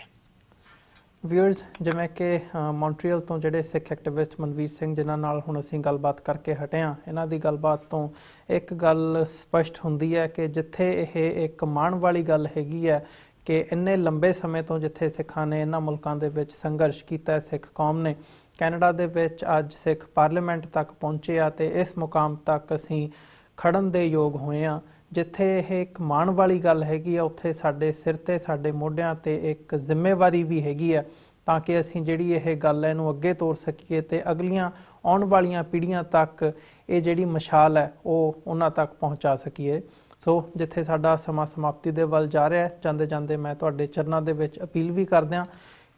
ਵਿਊਅਰਸ, ਜਿਵੇਂ ਕਿ ਮੌਂਟਰੀਅਲ ਤੋਂ ਜਿਹੜੇ ਸਿੱਖ ਐਕਟਿਵਿਸਟ ਮਨਵੀਰ ਸਿੰਘ ਜਿਨ੍ਹਾਂ ਨਾਲ ਹੁਣ ਅਸੀਂ ਗੱਲਬਾਤ ਕਰਕੇ ਹਟੇ ਹਾਂ, ਇਹਨਾਂ ਦੀ ਗੱਲਬਾਤ ਤੋਂ ਇੱਕ ਗੱਲ ਸਪਸ਼ਟ ਹੁੰਦੀ ਹੈ ਕਿ ਜਿੱਥੇ ਇਹ ਇੱਕ ਮਾਣ ਵਾਲੀ ਗੱਲ ਹੈਗੀ ਹੈ ਕਿ ਇੰਨੇ ਲੰਬੇ ਸਮੇਂ ਤੋਂ ਜਿੱਥੇ ਸਿੱਖਾਂ ਨੇ ਇਹਨਾਂ ਮੁਲਕਾਂ ਦੇ ਵਿੱਚ ਸੰਘਰਸ਼ ਕੀਤਾ, ਸਿੱਖ ਕੌਮ ਨੇ ਕੈਨੇਡਾ ਦੇ ਵਿੱਚ ਅੱਜ ਸਿੱਖ ਪਾਰਲੀਮੈਂਟ ਤੱਕ ਪਹੁੰਚੇ ਆ ਤੇ ਇਸ ਮੁਕਾਮ ਤੱਕ ਅਸੀਂ ਖੜਨ ਦੇ ਯੋਗ ਹੋਏ ਆ। ਜਿੱਥੇ ਇਹ ਇੱਕ ਮਾਣ ਵਾਲੀ ਗੱਲ ਹੈਗੀ ਆ, ਉੱਥੇ ਸਾਡੇ ਸਿਰ ਤੇ ਸਾਡੇ ਮੋਢਿਆਂ ਤੇ ਇੱਕ ਜ਼ਿੰਮੇਵਾਰੀ ਵੀ ਹੈਗੀ ਹੈ ਤਾਂ ਕਿ ਅਸੀਂ ਜਿਹੜੀ ਇਹ ਗੱਲ ਹੈ ਇਹਨੂੰ ਅੱਗੇ ਤੋਰ ਸਕੀਏ ਤੇ ਅਗਲੀਆਂ ਆਉਣ ਵਾਲੀਆਂ ਪੀੜ੍ਹੀਆਂ ਤੱਕ ਇਹ ਜਿਹੜੀ ਮਸ਼ਾਲ ਹੈ ਉਹ ਉਹਨਾਂ ਤੱਕ ਪਹੁੰਚਾ ਸਕੀਏ। ਸੋ ਜਿੱਥੇ ਸਾਡਾ ਸਮਾਂ ਸਮਾਪਤੀ ਦੇ ਵੱਲ ਜਾ ਰਿਹਾ ਹੈ, ਜਾਂਦੇ ਜਾਂਦੇ ਮੈਂ ਤੁਹਾਡੇ ਚਰਨਾਂ ਦੇ ਵਿੱਚ ਅਪੀਲ ਵੀ ਕਰਦਿਆਂ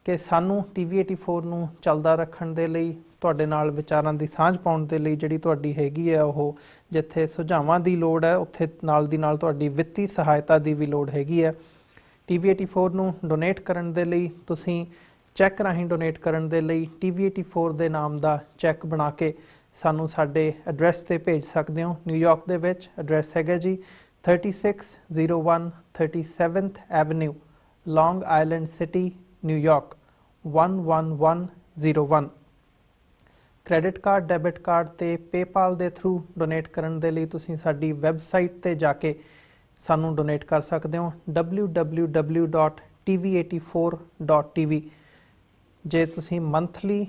ਕਿ ਸਾਨੂੰ TV84 ਨੂੰ ਚੱਲਦਾ ਰੱਖਣ ਦੇ ਲਈ, ਤੁਹਾਡੇ ਨਾਲ ਵਿਚਾਰਾਂ ਦੀ ਸਾਂਝ ਪਾਉਣ ਦੇ ਲਈ ਜਿਹੜੀ ਤੁਹਾਡੀ ਹੈਗੀ ਹੈ ਉਹ ਜਿੱਥੇ ਸੁਝਾਵਾਂ ਦੀ ਲੋੜ ਹੈ ਉੱਥੇ ਨਾਲ ਦੀ ਨਾਲ ਤੁਹਾਡੀ ਵਿੱਤੀ ਸਹਾਇਤਾ ਦੀ ਵੀ ਲੋੜ ਹੈਗੀ ਹੈ। TV84 ਨੂੰ ਡੋਨੇਟ ਕਰਨ ਦੇ ਲਈ ਤੁਸੀਂ ਚੈੱਕ ਰਾਹੀਂ ਡੋਨੇਟ ਕਰਨ ਦੇ ਲਈ TV84 ਦੇ ਨਾਮ ਦਾ ਚੈੱਕ ਬਣਾ ਕੇ ਸਾਨੂੰ ਸਾਡੇ ਐਡਰੈਸ ਤੇ ਭੇਜ ਸਕਦੇ ਹੋ। ਨਿਊਯਾਰਕ ਦੇ ਵਿੱਚ ਐਡਰੈਸ ਹੈਗਾ ਜੀ 3601 37th avenue, Long Island City, New York 11101। Credit card, debit card ਤੇ ਪੇਪਾਲ ਦੇ ਥਰੂ ਡੋਨੇਟ ਕਰਨ ਦੇ ਲਈ ਤੁਸੀਂ ਸਾਡੀ ਵੈਬਸਾਈਟ ਤੇ ਜਾ ਕੇ ਸਾਨੂੰ ਡੋਨੇਟ ਕਰ ਸਕਦੇ ਹੋ www.tv84.tv। ਜੇ ਤੁਸੀਂ ਮੰਥਲੀ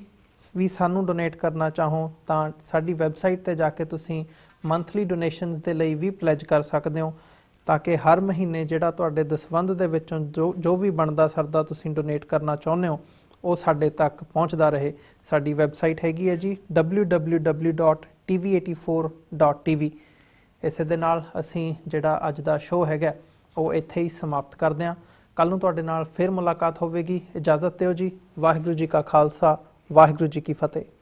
ਵੀ ਸਾਨੂੰ ਡੋਨੇਟ ਕਰਨਾ ਚਾਹੋ ਤਾਂ ਸਾਡੀ ਵੈਬਸਾਈਟ ਤੇ ਜਾ ਕੇ ਤੁਸੀਂ ਮੰਥਲੀ ਡੋਨੇਸ਼ਨਸ ਦੇ ਲਈ ਵੀ ਪਲੈਜ ਕਰ ਸਕਦੇ ਹੋ ਤਾਂ ਕਿ ਹਰ ਮਹੀਨੇ ਜਿਹੜਾ ਤੁਹਾਡੇ ਦਸਵੰਧ ਦੇ ਵਿੱਚੋਂ ਜੋ ਵੀ ਬਣਦਾ ਸਰਦਾ ਤੁਸੀਂ ਡੋਨੇਟ ਕਰਨਾ ਚਾਹੁੰਦੇ ਹੋ ਉਹ ਸਾਡੇ ਤੱਕ ਪਹੁੰਚਦਾ ਰਹੇ। ਸਾਡੀ ਵੈਬਸਾਈਟ ਹੈਗੀ ਹੈ ਜੀ www.tv84.tv। ਇਸੇ ਦੇ ਨਾਲ ਅਸੀਂ ਜਿਹੜਾ ਅੱਜ ਦਾ ਸ਼ੋਅ ਹੈਗਾ ਉਹ ਇੱਥੇ ਹੀ ਸਮਾਪਤ ਕਰਦੇ ਹਾਂ। ਕੱਲ੍ਹ ਨੂੰ ਤੁਹਾਡੇ ਨਾਲ ਫਿਰ ਮੁਲਾਕਾਤ ਹੋਵੇਗੀ। ਇਜਾਜ਼ਤ ਦਿਓ ਜੀ। ਵਾਹਿਗੁਰੂ ਜੀ ਕਾ ਖਾਲਸਾ, ਵਾਹਿਗੁਰੂ ਜੀ ਕੀ ਫਤਿਹ।